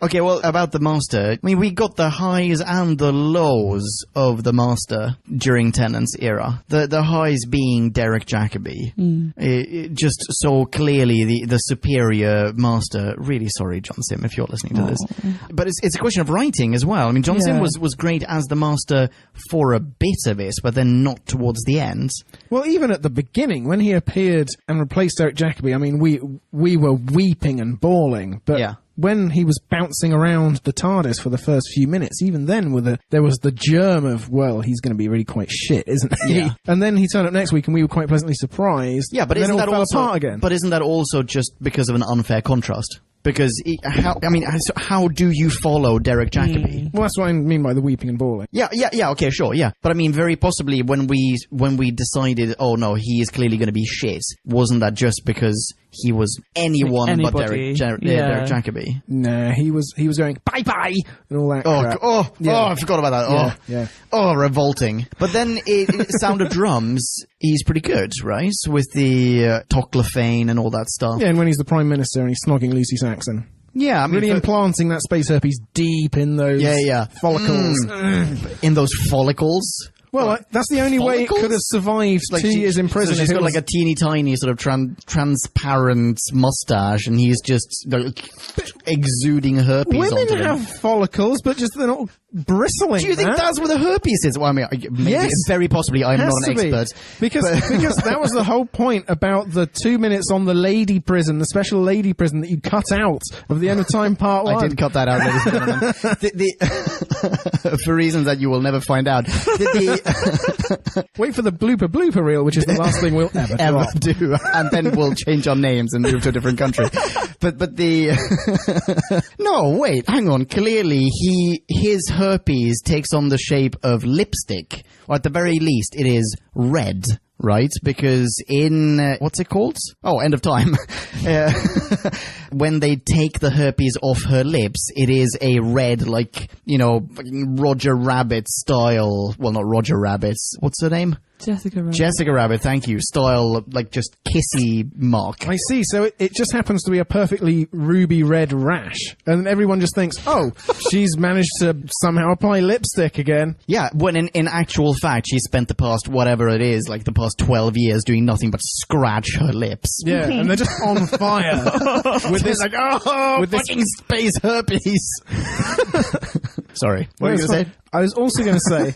Okay, well, about the Master. I mean, we got the highs and the lows of the Master during Tennant's era. The highs being Derek Jacobi. Just so clearly the superior Master. Really sorry, John Sim, if you're listening to this. But it's a question of writing as well. I mean, John Sim was great as the Master for a bit of it, but then not towards the end. Well, even at the beginning, when he appeared and replaced Derek Jacobi, I mean, we were weeping and bawling. But when he was bouncing around the TARDIS for the first few minutes, even then there was the germ of, he's going to be really quite shit, isn't he? Yeah. And then he turned up next week and we were quite pleasantly surprised. Yeah, but then isn't it all that fell also apart again? But isn't that also just because of an unfair contrast? Because how do you follow Derek Jacobi? Well, that's what I mean by the weeping and bawling. Yeah, okay, sure, yeah. But I mean, very possibly when we decided, oh no, he is clearly going to be shit, wasn't that just because he was anyone but Derek Jacobi? Nah, he was going bye-bye and all that crap. I forgot about that. Yeah. Oh, revolting. But then Sound of Drums, he's pretty good, right? With the Toclafane and all that stuff. Yeah, and when he's the Prime Minister and he's snogging Lucy Saxon. Yeah, I mean, really implanting that space herpes deep in those follicles. In those follicles? Well, that's the only way it could have survived 2 years in prison. So she's got like a teeny tiny sort of transparent mustache, and he's just like, exuding herpes Women onto them. have follicles, but just they're not bristling. Do you think that's where the herpes is? Well, I mean, maybe, Yes. very possibly. I'm Has not an to be. expert. Because that was the whole point about the 2 minutes on the lady prison, the special lady prison that you cut out of the End of Time Part 1. I did cut that out, ladies and gentlemen. For reasons that you will never find out. Wait for the blooper reel, which is the last thing we'll ever drop. do, and then we'll change our names and move to a different country. But the no, wait, hang on. Clearly, his herpes takes on the shape of lipstick, or at the very least, it is red. Right, because in what's it called? Oh, End of Time. When they take the herpes off her lips, it is a red, like, you know, Roger Rabbit style. Well, not Roger Rabbit. What's her name? Jessica Rabbit. Jessica Rabbit, thank you. Style, like, just kissy mark. I see. So it just happens to be a perfectly ruby red rash. And everyone just thinks, oh, she's managed to somehow apply lipstick again. Yeah, when in actual fact, she spent the past, whatever it is, like the past 12 years doing nothing but scratch her lips. Yeah, and they're just on fire. With this, like, oh, fucking space herpes. Sorry, what were you going to say? I was also going to say,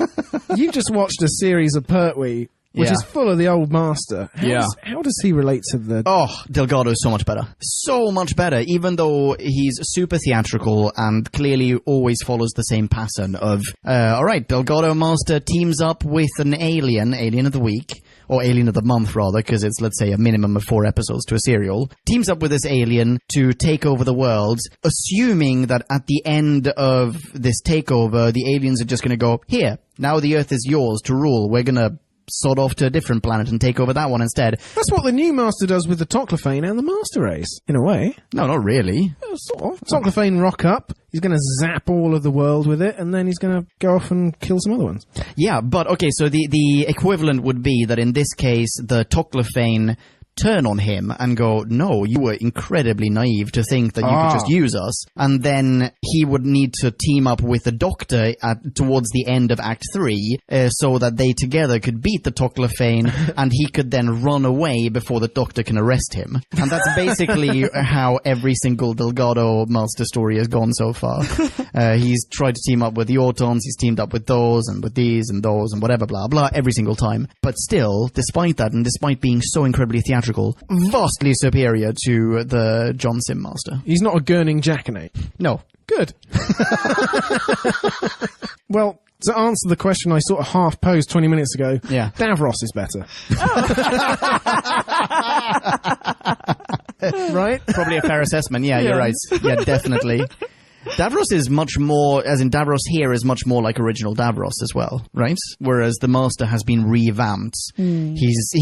you've just watched a series of Pertwee, which is full of the old master. How does he relate to the... Oh, Delgado is so much better. So much better, even though he's super theatrical and clearly always follows the same pattern of, alright, Delgado Master teams up with an alien of the week, or alien of the month rather, because it's, let's say, a minimum of 4 episodes to a serial, teams up with this alien to take over the world, assuming that at the end of this takeover, the aliens are just going to go, here, now the Earth is yours to rule, we're going to sod off to a different planet and take over that one instead. That's what the new master does with the Toodle-Pip and the master race, in a way. No, not really. Sort of. Toodle-Pip rock up, he's going to zap all of the world with it, and then he's going to go off and kill some other ones. Yeah, but okay, so the equivalent would be that in this case, the Toodle-Pip turn on him and go, no, you were incredibly naive to think that you could just use us. And then he would need to team up with the Doctor towards the end of Act 3 so that they together could beat the Toodle-Pip and he could then run away before the Doctor can arrest him. And that's basically how every single Delgado Master story has gone so far. He's tried to team up with the Autons, he's teamed up with those and with these and those and whatever, blah, blah, every single time. But still, despite that, and despite being so incredibly theatrical, vastly superior to the John Sim Master. He's not a gurning jackanape. No. Good. Well, to answer the question I sort of half posed 20 minutes ago, Davros is better. Right? Probably a fair assessment. Yeah, you're right. Yeah, definitely. Davros is much more, as in Davros here is much more like original Davros as well, right? Whereas the Master has been revamped. He's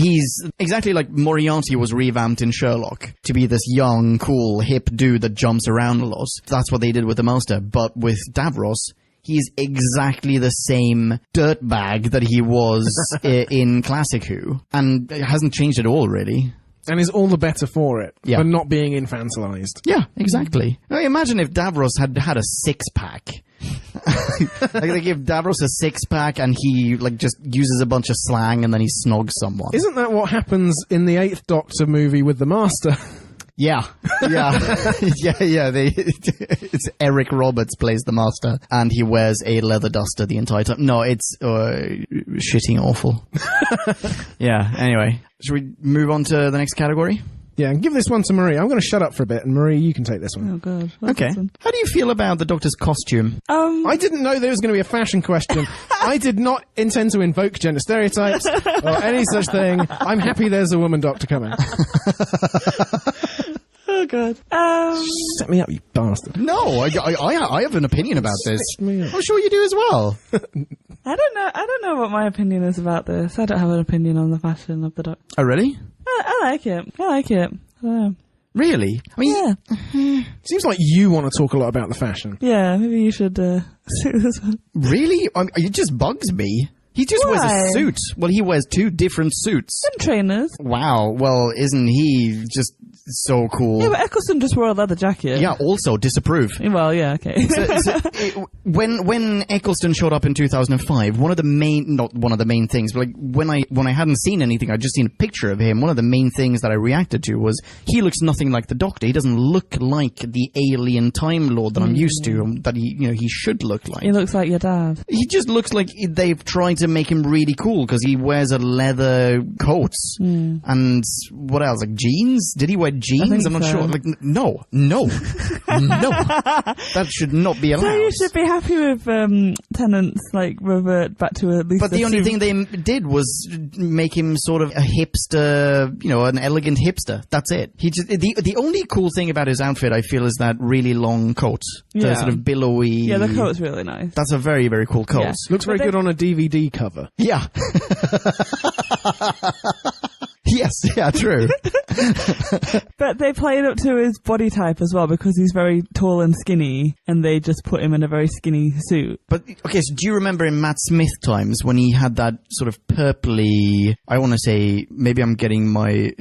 exactly like Moriarty was revamped in Sherlock to be this young, cool, hip dude that jumps around a lot. That's what they did with the Master. But with Davros, he's exactly the same dirtbag that he was in Classic Who. And it hasn't changed at all, really. And is all the better for it, for not being infantilized. Yeah, exactly. I mean, imagine if Davros had a 6-pack. Like they give Davros a 6-pack and he like just uses a bunch of slang and then he snogs someone. Isn't that what happens in the 8th Doctor movie with the Master? Yeah. It's Eric Roberts plays the Master, and he wears a leather duster the entire time. No, it's shitting awful. Yeah. Anyway, should we move on to the next category? Yeah, and give this one to Marie. I'm going to shut up for a bit, and Marie, you can take this one. Oh, God. Okay. How do you feel about the Doctor's costume? I didn't know there was going to be a fashion question. I did not intend to invoke gender stereotypes or any such thing. I'm happy there's a woman Doctor coming. Oh, God. Set me up, you bastard. No, I have an opinion about this. I'm sure you do as well. I don't know what my opinion is about this. I don't have an opinion on the fashion of the Doctor. Oh, really? I like it. I don't know. Really? I mean, Seems like you want to talk a lot about the fashion. Yeah, maybe you should see this one. Really? It just bugs me. He just wears a suit. Well, he wears 2 different suits. And trainers. Wow. Well, isn't he just so cool. Yeah, but Eccleston just wore a leather jacket. Yeah, also disapprove. Well, yeah, okay. When Eccleston showed up in 2005, not one of the main things, but like when I hadn't seen anything, I'd just seen a picture of him. One of the main things that I reacted to was he looks nothing like the Doctor. He doesn't look like the alien Time Lord that I'm used to, and that he should look like. He looks like your dad. He just looks like they've tried to make him really cool because he wears a leather coat and what else? Like jeans? Did he wear jeans? I'm not sure. Like no, that should not be allowed. So you should be happy with Tennant's like revert back to at least. But the only thing they did was make him sort of a hipster, an elegant hipster. That's it. He just the only cool thing about his outfit, I feel, is that really long coat, the sort of billowy. Yeah, the coat's really nice. That's a very, very cool coat. Yeah. Looks very good on a DVD cover. Yeah. Yes, yeah, true. But they played up to his body type as well because he's very tall and skinny, and they just put him in a very skinny suit. But, okay, so do you remember in Matt Smith times when he had that sort of purpley, I want to say, maybe I'm getting my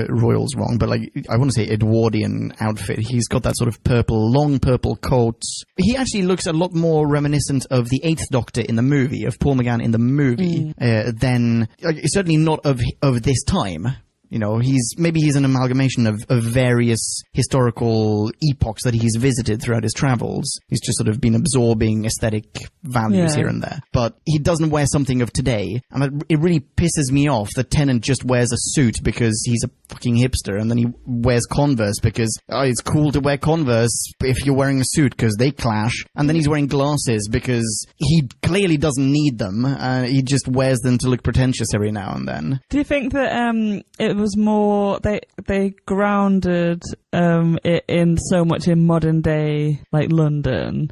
royals wrong, but like, I want to say Edwardian outfit. He's got that sort of long purple coat. He actually looks a lot more reminiscent of the 8th Doctor in the movie, of Paul McGann in the movie, than, certainly not of this time. He's an amalgamation of various historical epochs that he's visited throughout his travels. He's just sort of been absorbing aesthetic values here and there. But he doesn't wear something of today. And it really pisses me off that Tennant just wears a suit because he's a fucking hipster, and then he wears Converse because it's cool to wear Converse if you're wearing a suit because they clash. And then he's wearing glasses because he clearly doesn't need them. He just wears them to look pretentious every now and then. Do you think that it was more they grounded it in so much in modern day like London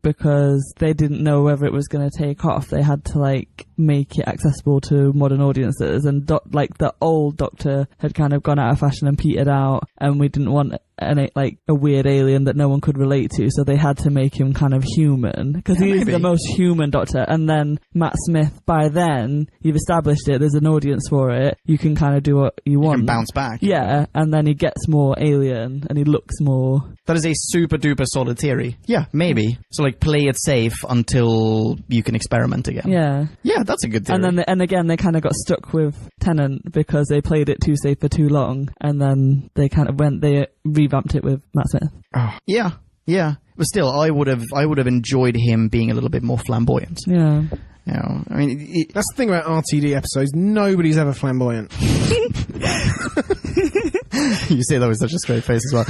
because they didn't know whether it was going to take off? They had to like make it accessible to modern audiences, and like the old Doctor had kind of gone out of fashion and petered out, and we didn't want a weird alien that no one could relate to, so they had to make him kind of human because he's the most human Doctor. And then Matt Smith, by then you've established it, there's an audience for it, you can kind of do what you want, can bounce back, and then he gets more alien and he looks more. That is a super duper solid theory. Yeah, maybe. So like play it safe until you can experiment again. Yeah, that's a good theory. And then and again they kind of got stuck with Tennant because they played it too safe for too long, and then they kind of revamped it with Matt Smith. Oh. Yeah. But still, I would have enjoyed him being a little bit more flamboyant. Yeah. I mean, that's the thing about RTD episodes. Nobody's ever flamboyant. You say that with such a straight face as well.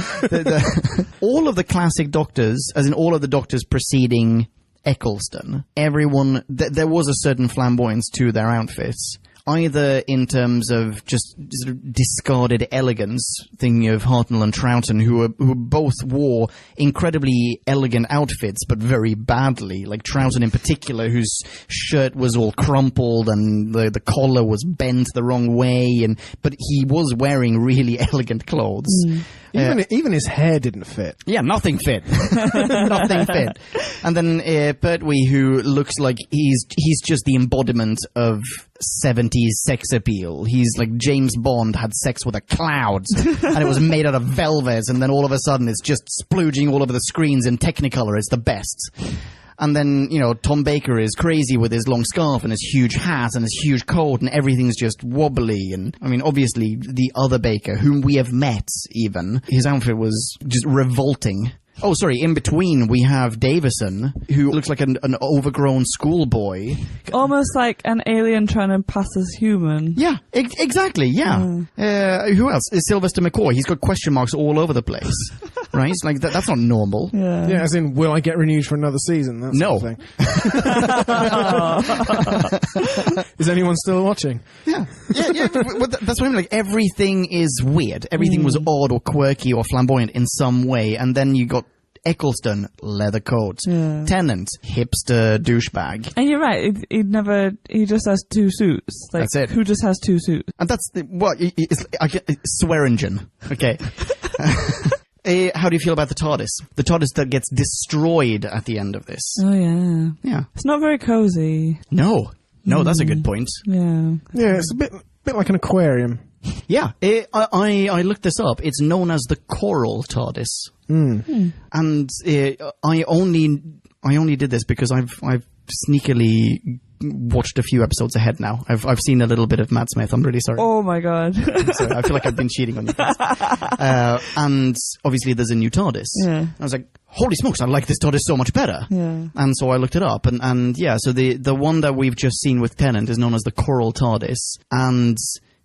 All of the classic Doctors, as in all of the Doctors preceding Eccleston, everyone, there was a certain flamboyance to their outfits. Either in terms of just sort of discarded elegance, thinking of Hartnell and Troughton, who both wore incredibly elegant outfits, but very badly. Like Troughton in particular, whose shirt was all crumpled and the collar was bent the wrong way, but he was wearing really elegant clothes. Even his hair didn't fit. Yeah, nothing fit. Nothing fit. And then Pertwee, who looks like he's just the embodiment of 70s sex appeal. He's like James Bond had sex with a cloud, and it was made out of velvet, and then all of a sudden it's just splooging all over the screens in Technicolor. It's the best. And then, Tom Baker is crazy with his long scarf and his huge hat and his huge coat, and everything's just wobbly. And, I mean, obviously, the other Baker, whom we have met even, his outfit was just revolting. Oh, sorry, in between we have Davison, who looks like an overgrown schoolboy. Almost like an alien trying to pass as human. Yeah, exactly, yeah. Who else? Sylvester McCoy. He's got question marks all over the place. Right? Like, that's not normal. Yeah, as in, will I get renewed for another season? That no. Sort of thing. Is anyone still watching? Yeah. That's what I mean. Like, everything is weird. Everything was odd or quirky or flamboyant in some way, and then you got Eccleston, leather coat. Tennant, hipster douchebag. And you're right, he just has two suits. Like, that's it. Who just has two suits? And that's, it's Swearingen. Okay. How do you feel about the TARDIS? The TARDIS that gets destroyed at the end of this. Oh, yeah. Yeah. It's not very cozy. No, that's a good point. Yeah. Yeah, it's a bit like an aquarium. Yeah, I looked this up. It's known as the coral TARDIS. And I only did this because I've sneakily watched a few episodes ahead now. I've seen a little bit of Matt Smith. I'm really sorry. Oh my god. Sorry, I feel like I've been cheating on you guys. And obviously there's a new TARDIS. Yeah. I was like, holy smokes, I like this TARDIS so much better. Yeah. And so I looked it up, and yeah, so the one that we've just seen with Tennant is known as the Coral TARDIS, and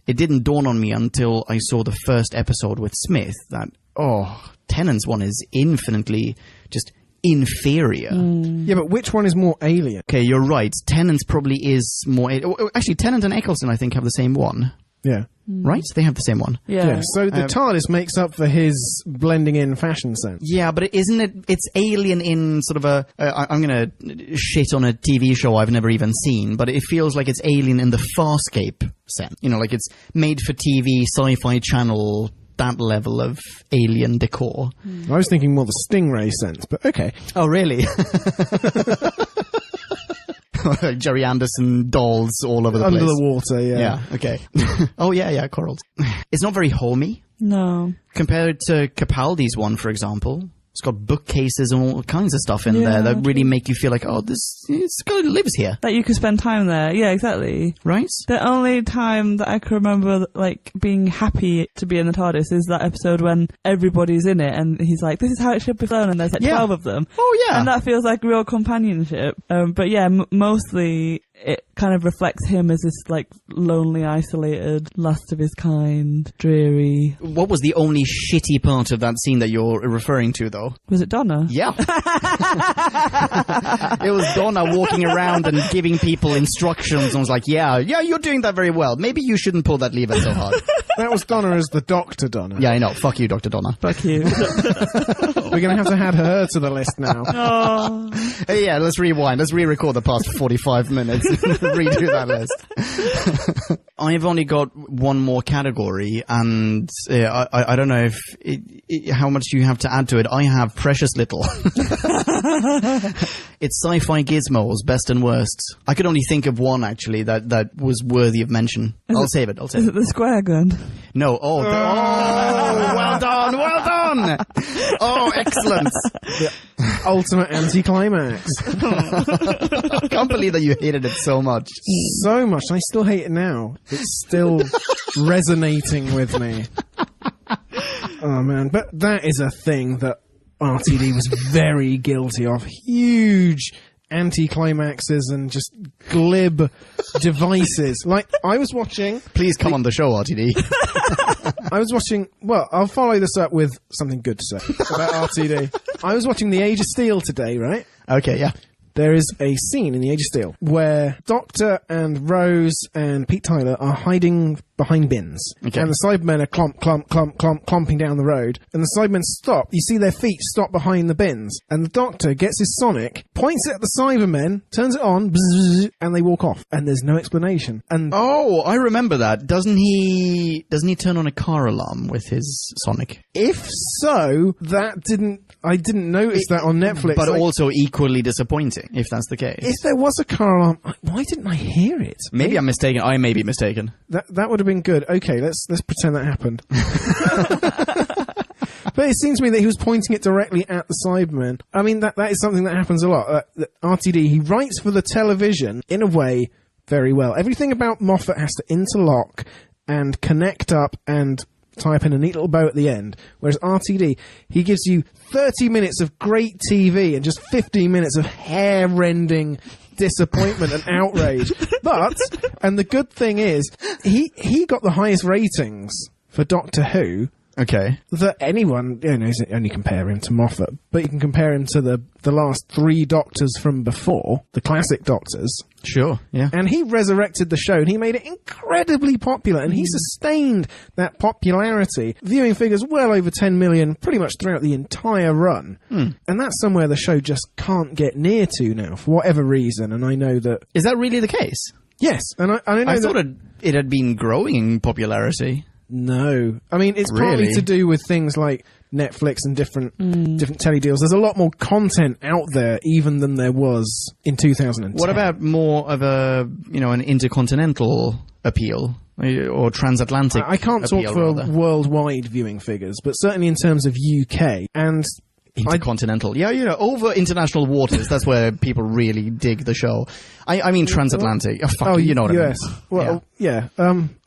it didn't dawn on me until I saw the first episode with Smith that, Tennant's one is infinitely just inferior. Yeah, but which one is more alien? Okay, you're right. Tennant's probably is more... Actually, Tennant and Eccleston, I think, have the same one. Yeah. Right? They have the same one. Yeah. So the TARDIS makes up for his blending in fashion sense. Yeah, but isn't it... It's alien in sort of a... I'm going to shit on a TV show I've never even seen, but it feels like it's alien in the Farscape sense. You know, like it's made for TV, sci-fi channel... that level of alien decor. I was thinking more the Stingray sense, but okay. Oh, really? Jerry Anderson dolls all over the Under place. the water, yeah. Yeah, okay. Oh, yeah, corals. It's not very homey. No. Compared to Capaldi's one, for example. It's got bookcases and all kinds of stuff in there that really make you feel like, this guy lives here. That you could spend time there. Yeah, exactly. Right? The only time that I can remember, like, being happy to be in the TARDIS is that episode when everybody's in it and he's like, this is how it should be flown, and there's like 12 of them. Oh, yeah. And that feels like real companionship. But yeah, mostly it kind of reflects him as this, like, lonely, isolated, last of his kind, dreary. What was the only shitty part of that scene that you're referring to, though? Was it Donna? Yeah. It was Donna walking around and giving people instructions and was like, yeah, you're doing that very well. Maybe you shouldn't pull that lever so hard. That was Donna as the Dr. Donna. Yeah, I know. Fuck you, Dr. Donna. Fuck you. We're going to have to add her to the list now. Oh. Hey, yeah, let's rewind. Let's re-record the past 45 minutes and redo that list. I've only got one more category, and I don't know if how much you have to add to it. I have precious little. It's sci-fi gizmos, best and worst. I could only think of one, actually, that was worthy of mention. I'll save it. Is it the square gun? No. Oh, well done, well done. Oh, excellent. The ultimate anticlimax. I can't believe that you hated it so much. So much. I still hate it now. It's still resonating with me. Oh, man. But that is a thing that RTD was very guilty of. Huge anticlimaxes and just glib devices. Like, I was watching... Please come on the show, RTD. I was watching... Well, I'll follow this up with something good to say about RTD. I was watching The Age of Steel today, right? Okay, yeah. There is a scene in The Age of Steel where Doctor and Rose and Pete Tyler are hiding behind bins. Okay. And the Cybermen are clomping down the road. And the Cybermen stop. You see their feet stop behind the bins. And the Doctor gets his Sonic, points it at the Cybermen, turns it on, bzzz, and they walk off. And there's no explanation. And oh, I remember that. Doesn't he turn on a car alarm with his Sonic? if so, I didn't notice that on Netflix. But also equally disappointing, if that's the case. If there was a car alarm, why didn't I hear it? Maybe I'm mistaken. I may be mistaken. That would have been good. Okay, let's pretend that happened. But it seems to me that he was pointing it directly at the Cybermen. I mean, that is something that happens a lot. RTD, he writes for the television in a way very well. Everything about Moffat has to interlock and connect up and tie up in a neat little bow at the end. Whereas RTD, he gives you 30 minutes of great TV and just 15 minutes of hair-rending disappointment and outrage. But, and the good thing is, he got the highest ratings for Doctor Who. Okay. That anyone, only compare him to Moffat, but you can compare him to the last 3 Doctors from before, the classic Doctors. Sure, yeah. And he resurrected the show, and he made it incredibly popular, and he sustained that popularity. Viewing figures well over 10 million pretty much throughout the entire run. And that's somewhere the show just can't get near to now, for whatever reason, and I know that... Is that really the case? Yes, and I know I thought it had been growing in popularity. No. I mean, it's partly Really? to do with things like Netflix and different telly deals. There's a lot more content out there even than there was in 2010. What about more of a, an intercontinental appeal? or transatlantic. I can't talk appeal, for rather. worldwide viewing figures, but certainly in terms of UK and Intercontinental. Over international waters, that's where people really dig the show. I mean transatlantic. You know what US. I mean. Well, yeah. I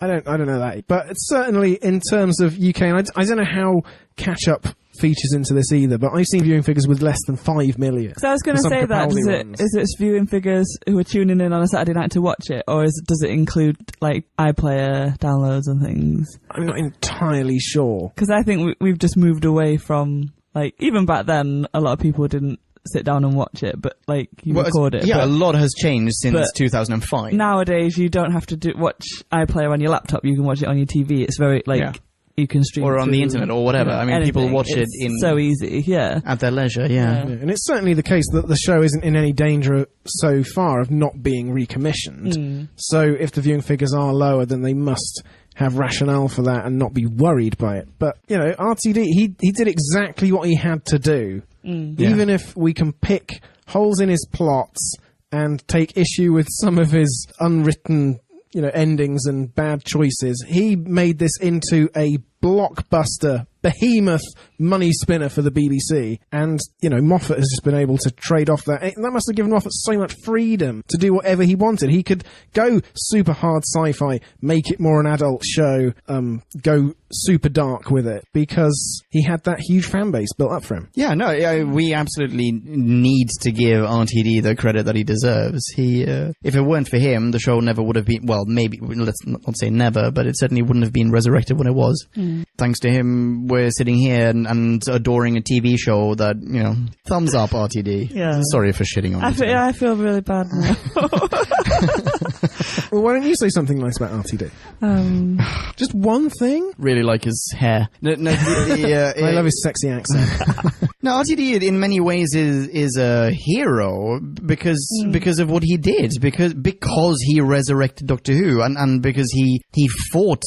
don't know that. But it's certainly in terms of UK, and I don't know how catch-up features into this either, but I've seen viewing figures with less than 5 million. So I was going to say that, is it viewing figures who are tuning in on a Saturday night to watch it, or does it include, like, iPlayer downloads and things? I'm not entirely sure. Because I think we've just moved away from, like, even back then, a lot of people didn't sit down and watch it, but, like, you record it. Yeah, a lot has changed since 2005. Nowadays, you don't have to watch iPlayer on your laptop, you can watch it on your TV. It's very, like... Yeah. You can stream or on the internet or whatever. I mean, anything. People watch it so easy, at their leisure. Yeah, and it's certainly the case that the show isn't in any danger so far of not being recommissioned. So if the viewing figures are lower, then they must have rationale for that and not be worried by it. But RTD, he did exactly what he had to do. Even if we can pick holes in his plots and take issue with some of his unwritten endings and bad choices, he made this into a blockbuster behemoth money spinner for the BBC, and Moffat has just been able to trade off that. That must have given Moffat so much freedom to do whatever he wanted. He could go super hard sci-fi, make it more an adult show, go super dark with it, because he had that huge fan base built up for him. We absolutely need to give RTD the credit that he deserves. If it weren't for him, the show never would have been, well, maybe, let's not say never, but it certainly wouldn't have been resurrected when it was. Thanks to him, we're sitting here and adoring a TV show that, thumbs up RTD. Yeah. Sorry for shitting on it. I feel really bad now. Well, why don't you say something nice about RTD? Just one thing? Really like his hair. I love his sexy accent. No, RTD in many ways is a hero because of what he did, because he resurrected Doctor Who, and because he fought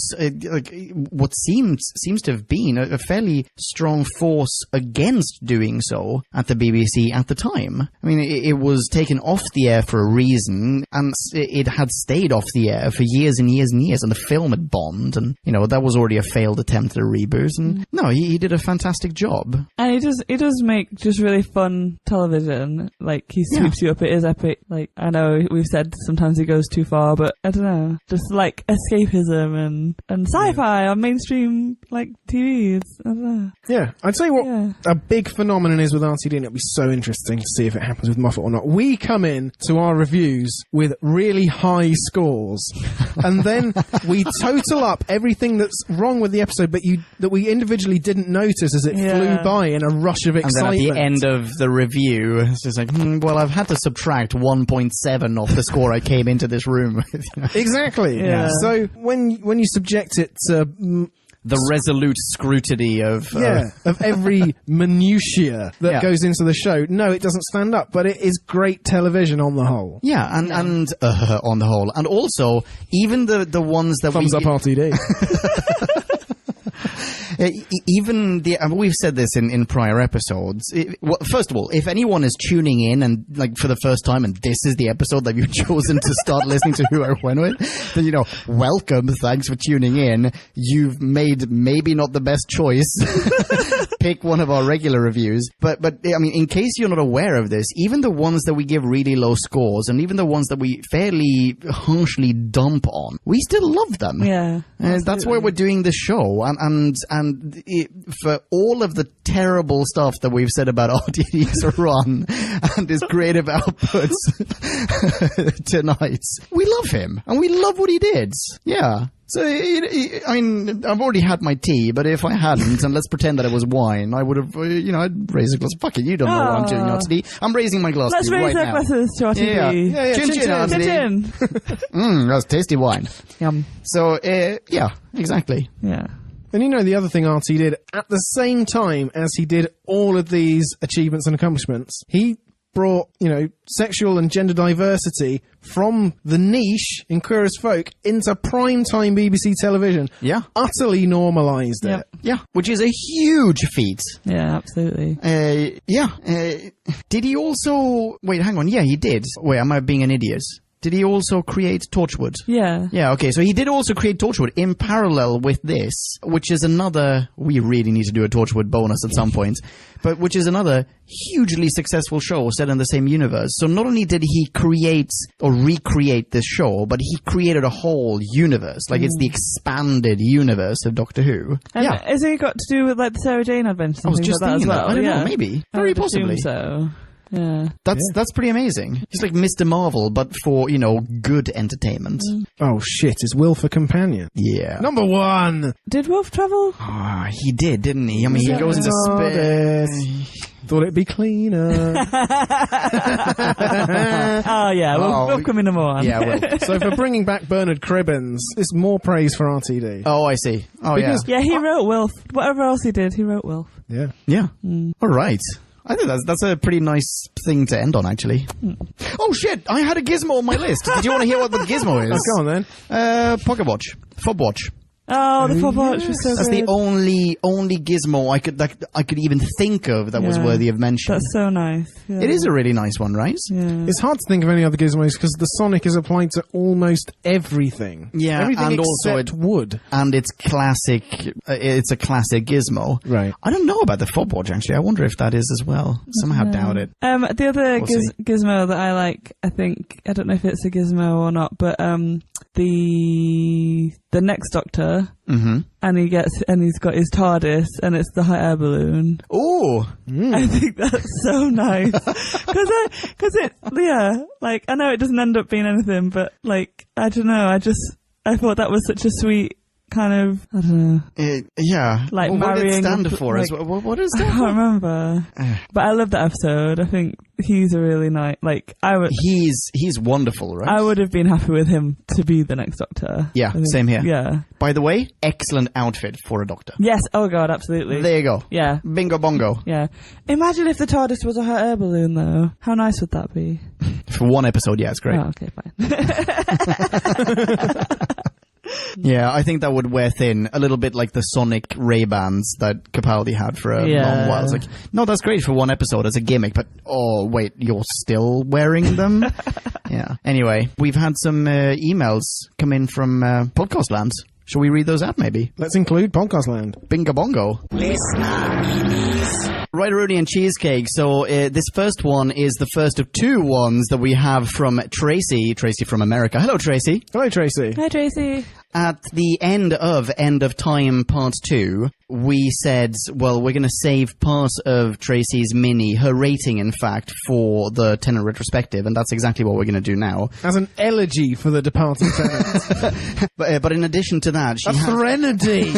what seems to have been a fairly strong force against doing so at the BBC at the time. I mean, it was taken off the air for a reason, and it had stayed off the air for years and years and years, and the film had bombed, and that was already a failed attempt at a reboot. And no, he did a fantastic job. And he does make just really fun television. Like, he sweeps you up. It is epic. Like, I know we've said sometimes he goes too far, but I don't know. Just like escapism and sci-fi on mainstream like TV. I don't know. Yeah, I'd say what a big phenomenon is with RTD, and it'll be so interesting to see if it happens with Moffat or not. We come in to our reviews with really high scores, and then we total up everything that's wrong with the episode, but that we individually didn't notice as it flew by in a rush of excitement. And then at the end of the review, it's just like, well, I've had to subtract 1.7 off the score I came into this room with. Exactly. Yeah. So when you subject it to the resolute scrutiny of every minutiae that goes into the show, no, it doesn't stand up, but it is great television on the whole. Yeah, and on the whole, and also even the ones that thumbs up RTD. Even we've said this in prior episodes. First of all, if anyone is tuning in and like for the first time, and this is the episode that you've chosen to start listening to Who I Went With, then welcome. Thanks for tuning in. You've made maybe not the best choice. Pick one of our regular reviews, but I mean, in case you're not aware of this, even the ones that we give really low scores, and even the ones that we fairly harshly dump on, we still love them. Yeah, that's why we're doing this show, and for all of the terrible stuff that we've said about RTD's run and his creative outputs tonight, we love him and we love what he did. Yeah. So, I mean, I've already had my tea, but if I hadn't, and let's pretend that it was wine, I would have, I'd raise a glass. Fuck it, you don't know what I'm doing, RTD. I'm raising my glass to you right now. Let's raise our glasses to RTD. Yeah. Chin, RTD. That's tasty wine. Yum. So, yeah, exactly. Yeah. And the other thing RT did, at the same time as he did all of these achievements and accomplishments, he brought, sexual and gender diversity from the niche in Queer as Folk into primetime BBC television. Yeah. Utterly normalised it. Yeah. Which is a huge feat. Yeah, absolutely. Did he also... Wait, hang on. Yeah, he did. Wait, am I being an idiot? Did he also create Torchwood? Yeah. Yeah, okay, so he did also create Torchwood in parallel with this, which is another, we really need to do a Torchwood bonus at some point, but which is another hugely successful show set in the same universe. So not only did he create or recreate this show, but he created a whole universe. Like, it's the expanded universe of Doctor Who. And has it got to do with like the Sarah Jane adventures? I was just like that thinking as well? that. I don't Yeah. know, maybe. I Very would possibly. assume so. Yeah. That's pretty amazing. He's like Mr. Marvel, but for, good entertainment. Oh shit, is Wilf a companion? Yeah. Number 1! Did Wolf travel? Ah, he did, didn't he? I mean, he goes into space. Thought it'd be cleaner. Oh yeah, we'll come in number 1. Yeah, well. So for bringing back Bernard Cribbins, it's more praise for RTD. Oh, I see. Oh, Because- Yeah, he wrote Wolf. Whatever else he did, he wrote Wolf. Yeah. yeah. All right. I think that's a pretty nice thing to end on, actually. Oh, shit! I had a gizmo on my list. Did you want to hear what the gizmo is? Go on then. Pocket watch. Fob watch. Oh, the Fob Watch was so That's good. the only gizmo I could even think of that was worthy of mention. That's so nice. Yeah. It is a really nice one, right? Yeah. It's hard to think of any other gizmos because the Sonic is applied to almost everything. Yeah, everything and also except wood. And it's classic. It's a classic gizmo. Right. I don't know about the fob watch, actually. I wonder if that is as well. Somehow doubt it. The other We'll see. gizmo that I like, I don't know if it's a gizmo or not, but the next Doctor, and he's got his TARDIS, and it's the hot air balloon. Oh, I think that's so nice because I know it doesn't end up being anything, but like I don't know, I thought that was such a sweet kind of, I don't know. yeah. Like what did it marrying stand up, for? like- What is I that? can't remember, but I love that episode. I think he's a really nice. Like He's wonderful, right? I would have been happy with him to be the next Doctor. Yeah, I think. same here. Yeah. By the way, excellent outfit for a Doctor. Yes. Oh God, absolutely. There you go. Yeah. Bingo bongo. Yeah. Imagine if the TARDIS was a hot air balloon, though. How nice would that be? For one episode, yeah, it's great. Oh, okay, fine. Yeah, I think that would wear thin a little bit like the Sonic Ray-Bans that Capaldi had for a long while. It's like, no, that's great for one episode as a gimmick, but oh, wait, you're still wearing them? Yeah. Anyway, we've had some emails come in from Podcast Land. Shall we read those out, maybe? Let's include Podcast Land. Bingo bongo. Right, Rudy and Cheesecake. So this first one is the first of two ones that we have from Tracy from America. Hello, Tracy. Hello, Tracy. Hi, Tracy. At the end of Time Part 2, we said, well, we're going to save part of Tracy's her rating, in fact, for the Tennant retrospective, and that's exactly what we're going to do now. As an elegy for the departed Tennant. But in addition to that, A threnody!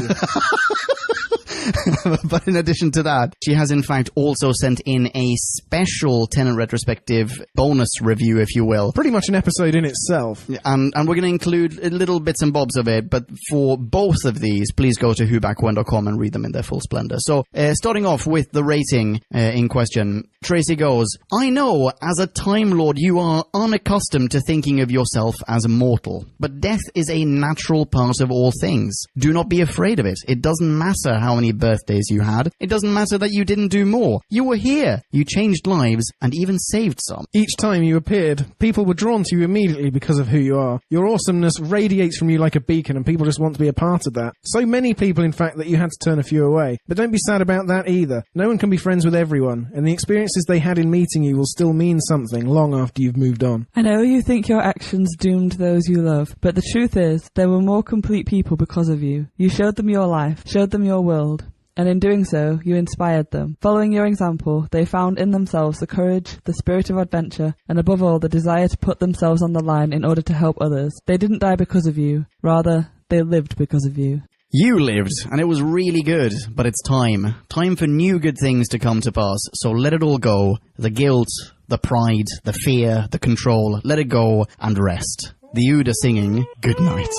But in addition to that, she has in fact also sent in a special Tennant retrospective bonus review, if you will. Pretty much an episode in itself. And we're going to include little bits and bobs of it, but for both of these, please go to whobackwhen.com and read them in their full splendor. So, starting off with the rating in question, Tracy goes, I know, as a Time Lord, you are unaccustomed to thinking of yourself as mortal, but death is a natural part of all things. Do not be afraid of it. It doesn't matter how many birthdays you had. It doesn't matter that you didn't do more. You were here. You changed lives and even saved some. Each time you appeared, people were drawn to you immediately because of who you are. Your awesomeness radiates from you like a beacon, and people just want to be a part of that. So many people, in fact, that you had to turn a few away. But don't be sad about that either. No one can be friends with everyone, and the experiences they had in meeting you will still mean something long after you've moved on. I know you think your actions doomed those you love, but the truth is, there were more complete people because of you. You showed them your life, showed them your world. And in doing so, you inspired them. Following your example, they found in themselves the courage, the spirit of adventure, and above all, the desire to put themselves on the line in order to help others. They didn't die because of you. Rather, they lived because of you. You lived, and it was really good, but it's time. Time for new good things to come to pass, so let it all go. The guilt, the pride, the fear, the control, let it go and rest. The Ood are singing good night.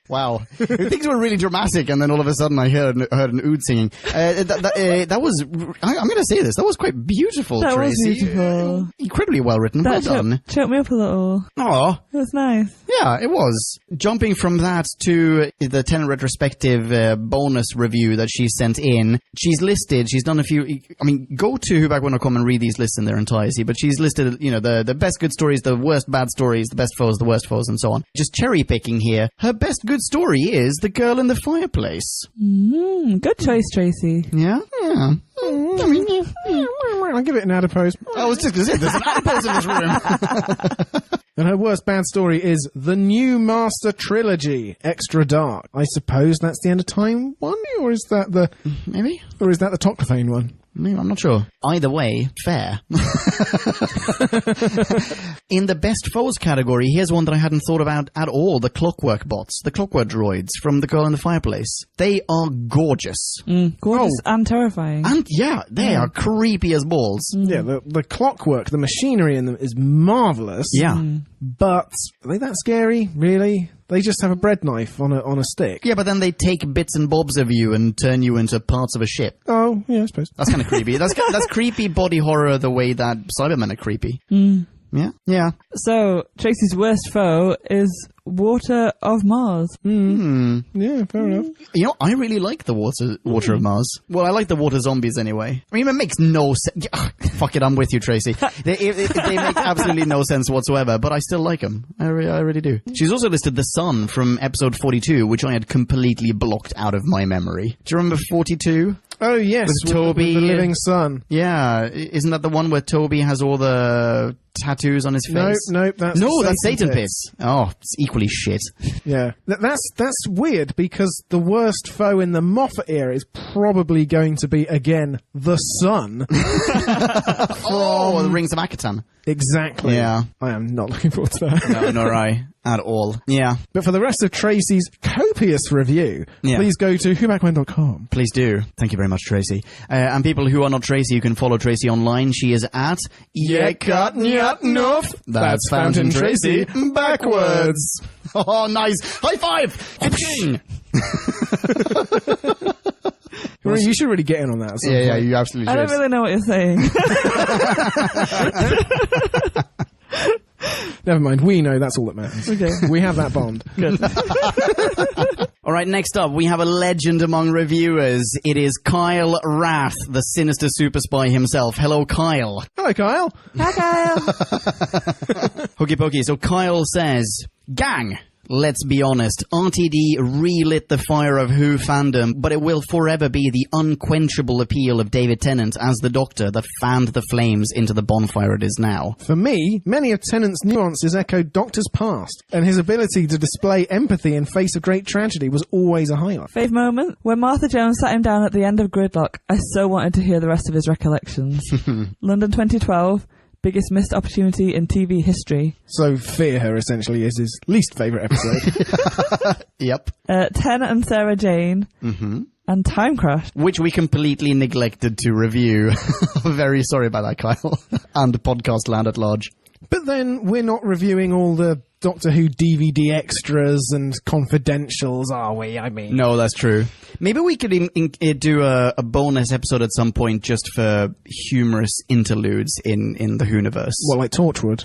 Wow. Things were really dramatic, and then all of a sudden I heard an oud singing. That was, I'm going to say this, that was quite beautiful, That was Tracy. beautiful. Incredibly well written. Well done. Choked me up a little. Aw. It was nice. Yeah, it was. Jumping from that to the Tennant retrospective bonus review that she sent in, she's listed, she's done a few, I mean, go to whobackwen.com and read these lists in their entirety, but she's listed, you know, the best good stories, the worst bad stories, the best foes, the worst foes, and so on. Just cherry picking here. Her best good story is The Girl in the Fireplace. Good choice, Tracy. Yeah? Yeah. I'll give it an adipose. I was just going to say, there's an adipose in this room. And her worst bad story is The New Master Trilogy, Extra Dark. I suppose that's the End of Time one, or is that the... Maybe? Or is that the Toclophane one? Maybe, I'm not sure. Either way, fair. In the best foes category, here's one that I hadn't thought about at all. The Clockwork bots. The Clockwork droids from The Girl in the Fireplace. They are gorgeous. Gorgeous and terrifying. And yeah, they are creepy as balls. Yeah, the clockwork, the machinery in them is marvellous. Yeah. But are they that scary, really? They just have a bread knife on a stick. Yeah, but then they take bits and bobs of you and turn you into parts of a ship. Oh, yeah, I suppose. That's kind of creepy. That's creepy body horror the way that Cybermen are creepy. Yeah? Yeah. So, Tracy's worst foe is Water of Mars. Yeah, fair enough. You know, I really like the water of Mars. Well, I like the water zombies anyway. I mean, it makes no sense. Fuck it, I'm with you, Tracy. They make absolutely no sense whatsoever, but I still like them. I really do. She's also listed the sun from episode 42, which I had completely blocked out of my memory. Do you remember 42? Oh, yes. With Toby. With the living sun. Yeah. Isn't that the one where Toby has all the tattoos on his face? Nope, that's that's Satan Pits. Oh, it's equally shit. Yeah. That's weird, because the worst foe in the Moffat era is probably going to be, again, the sun. Oh, the Rings of Akatan. Exactly. Yeah. I am not looking forward to that. No, nor I. At all. Yeah. But for the rest of Tracy's copious review, please go to whobackwen.com. Please do. Thank you very much, Tracy. And people who are not Tracy, you can follow Tracy online. She is at Yekatnyatnuf. That's Fountain Tracy backwards. Oh, nice. High five. You should really get in on that. Yeah, you absolutely should. I don't really know what you're saying. Never mind. We know that's all that matters. Okay. We have that bond. Good. All right, next up, we have a legend among reviewers. It is Kyle Rath, the sinister super spy himself. Hello, Kyle. Hello, Kyle. Hi, Kyle. Hooky pokey. So Kyle says, gang. Let's be honest, RTD relit the fire of Who fandom, but it will forever be the unquenchable appeal of David Tennant as the Doctor that fanned the flames into the bonfire it is now. For me, many of Tennant's nuances echo Doctor's past, and his ability to display empathy in face of great tragedy was always a highlight. Fave moment? When Martha Jones sat him down at the end of Gridlock, I so wanted to hear the rest of his recollections. London 2012... biggest missed opportunity in TV history. So Fear Her essentially is his least favourite episode. Yep. Tennant and Sarah Jane. And Time Crash. Which we completely neglected to review. Very sorry about that, Kyle. And podcast land at large. But then we're not reviewing all the Doctor Who DVD extras and confidentials, are we? I mean... No, that's true. Maybe we could do a bonus episode at some point just for humorous interludes in the Whoniverse. Well, like Torchwood.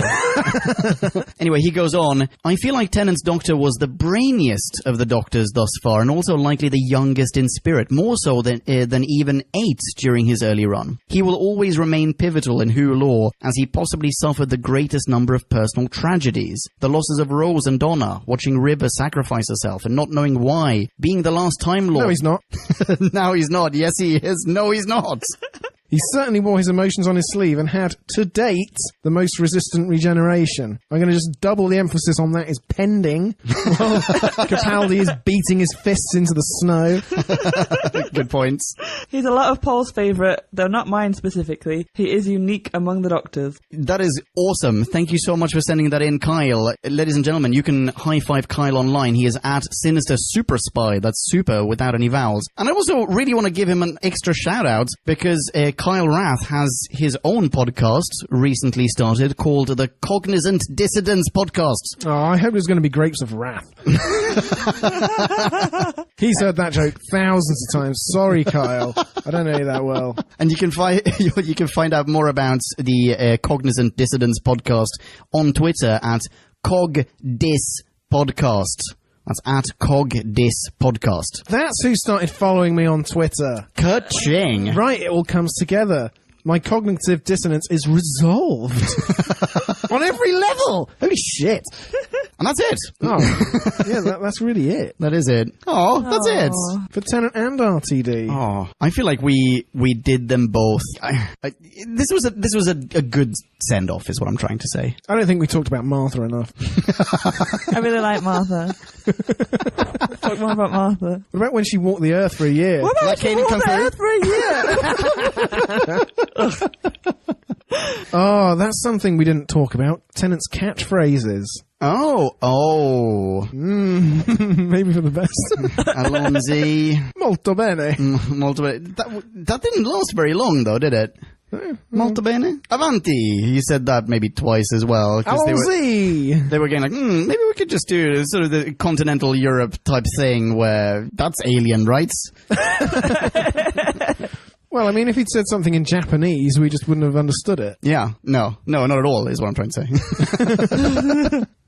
Anyway, he goes on, I feel like Tennant's Doctor was the brainiest of the Doctors thus far, and also likely the youngest in spirit, more so than even 8 during his early run. He will always remain pivotal in Who lore, as he possibly suffered the greatest number of personal tragedies. The losses of Rose and Donna, watching River sacrifice herself and not knowing why, being the last Time Lord. No, he's not. No, he's not. Yes, he is. No, he's not. He certainly wore his emotions on his sleeve and had, to date, the most resistant regeneration. I'm going to just double the emphasis on that is pending. While Capaldi is beating his fists into the snow. Good points. He's a lot of Paul's favourite, though not mine specifically. He is unique among the Doctors. That is awesome. Thank you so much for sending that in, Kyle. Ladies and gentlemen, you can high-five Kyle online. He is at Sinister Super Spy. That's super without any vowels. And I also really want to give him an extra shout-out because Kyle Rath has his own podcast recently started called the Cognizant Dissidence Podcast. Oh, I hope it's going to be Grapes of Wrath. He's heard that joke thousands of times. Sorry, Kyle. I don't know you that well. And you can find out more about the Cognizant Dissidence Podcast on Twitter at CogDisPodcast. That's at CogDisPodcast. That's who started following me on Twitter. Ka-ching! Right, it all comes together. My cognitive dissonance is resolved. On every level! Holy shit. And that's it. Oh, yeah, that's really it. That is it. Oh, that's it. For Tennant and RTD. Oh, I feel like we did them both. This was a good send off, is what I'm trying to say. I don't think we talked about Martha enough. I really like Martha. Talk more about Martha. What about when she walked the earth for a year? What about she walked the earth for a year? Oh, that's something we didn't talk about. Tennant's catchphrases. Oh. Maybe for the best. Alonzi. Molto bene. Molto bene. That didn't last very long, though, did it? Molto bene. Avanti. You said that maybe twice as well. Alonzi. They were getting like, maybe we could just do sort of the continental Europe type thing where that's alien, right? Well, I mean, if he'd said something in Japanese, we just wouldn't have understood it. Yeah. No, not at all, is what I'm trying to say.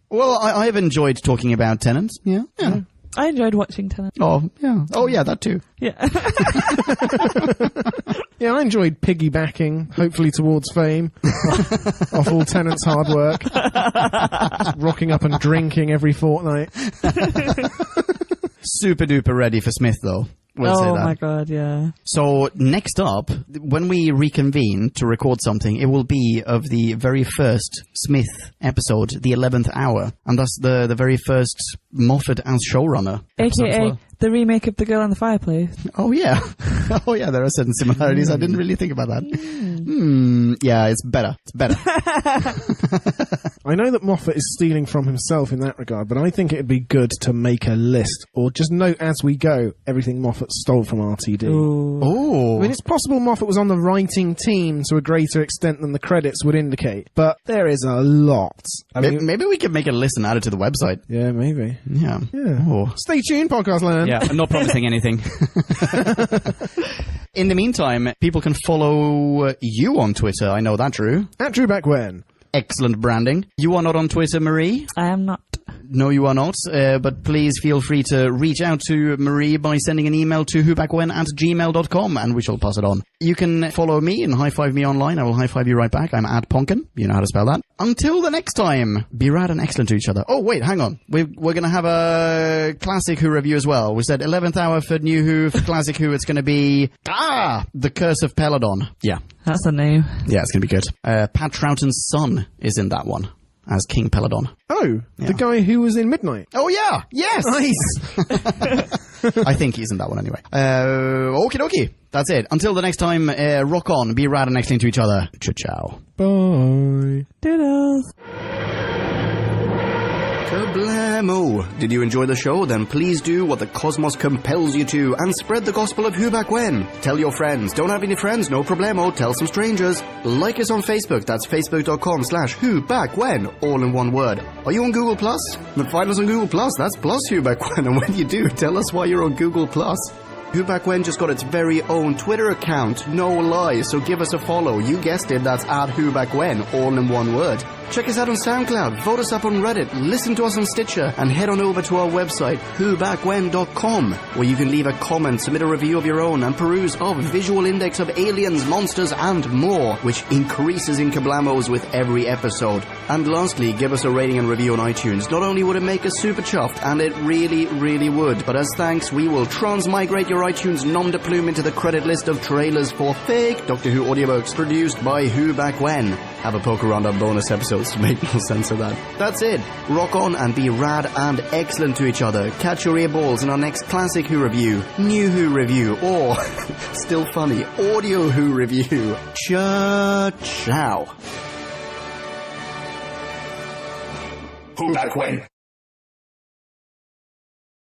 Well, I've enjoyed talking about Tennant. Yeah. I enjoyed watching Tennant. Oh, yeah. Oh, yeah, that too. Yeah. Yeah, I enjoyed piggybacking, hopefully towards fame, off all Tennant's hard work. Just rocking up and drinking every fortnight. Super duper ready for Smith, though. We'll say that. Oh my god, yeah. So next up, when we reconvene to record something, it will be of the very first Smith episode, the 11th hour, and thus the very first Moffat as showrunner. AKA the remake of The Girl in the Fireplace. Oh yeah. Oh yeah, there are certain similarities. I didn't really think about that. Yeah, it's better. It's better. I know that Moffat is stealing from himself in that regard, but I think it'd be good to make a list, or just note as we go everything Moffat stole from RTD. Oh. I mean, it's possible Moffat was on the writing team to a greater extent than the credits would indicate, but there is a lot. I mean, maybe we could make a list and add it to the website. yeah, maybe. Yeah. Oh. Stay tuned, Podcast Land. Yeah, I'm not promising anything. In the meantime, people can follow you on Twitter. I know that, Drew. At Drew Back When. Excellent branding. You are not on Twitter, Marie? I am not. No, you are not. But please feel free to reach out to Marie by sending an email to whobackwhen@gmail.com, and we shall pass it on. You can follow me and high-five me online. I will high-five you right back. I'm at Ponkin. You know how to spell that. Until the next time, be rad and excellent to each other. Oh, wait, hang on. We're going to have a Classic Who review as well. We said 11th hour for New Who. For Classic Who, it's going to be... The Curse of Peladon. Yeah. That's the name. Yeah, it's going to be good. Pat Troughton's son is in that one as King Peladon. Oh, Yeah. the guy who was in Midnight. Oh, yeah! Yes! Nice! I think he's in that one anyway. Okie dokie. That's it. Until the next time, rock on, be rad and excellent to each other. Ciao. Bye. Doodles. Kablamo! Did you enjoy the show? Then please do what the cosmos compels you to and spread the gospel of Who Back When. Tell your friends. Don't have any friends? No problemo. Tell some strangers. Like us on Facebook. That's facebook.com/Who Back When. All in one word. Are you on Google Plus? Then find us on Google Plus. That's plus Who Back When. And when you do, tell us why you're on Google Plus. Who Back When just got its very own Twitter account, no lie, so give us a follow. You guessed it, that's at Who Back When, all in one word. Check us out on SoundCloud, vote us up on Reddit, listen to us on Stitcher, and head on over to our website, whobackwhen.com, where you can leave a comment, submit a review of your own, and peruse our visual index of aliens, monsters, and more, which increases in kablamos with every episode. And lastly, give us a rating and review on iTunes. Not only would it make us super chuffed, and it really, really would, but as thanks, we will transmigrate your iTunes nom de plume into the credit list of trailers for fake Doctor Who audiobooks produced by Who Back When. Have a poke around our bonus episodes to make more sense of that. That's it. Rock on and be rad and excellent to each other. Catch your earballs in our next Classic Who review, New Who review, or, still funny, Audio Who review. Ciao. Who Back When?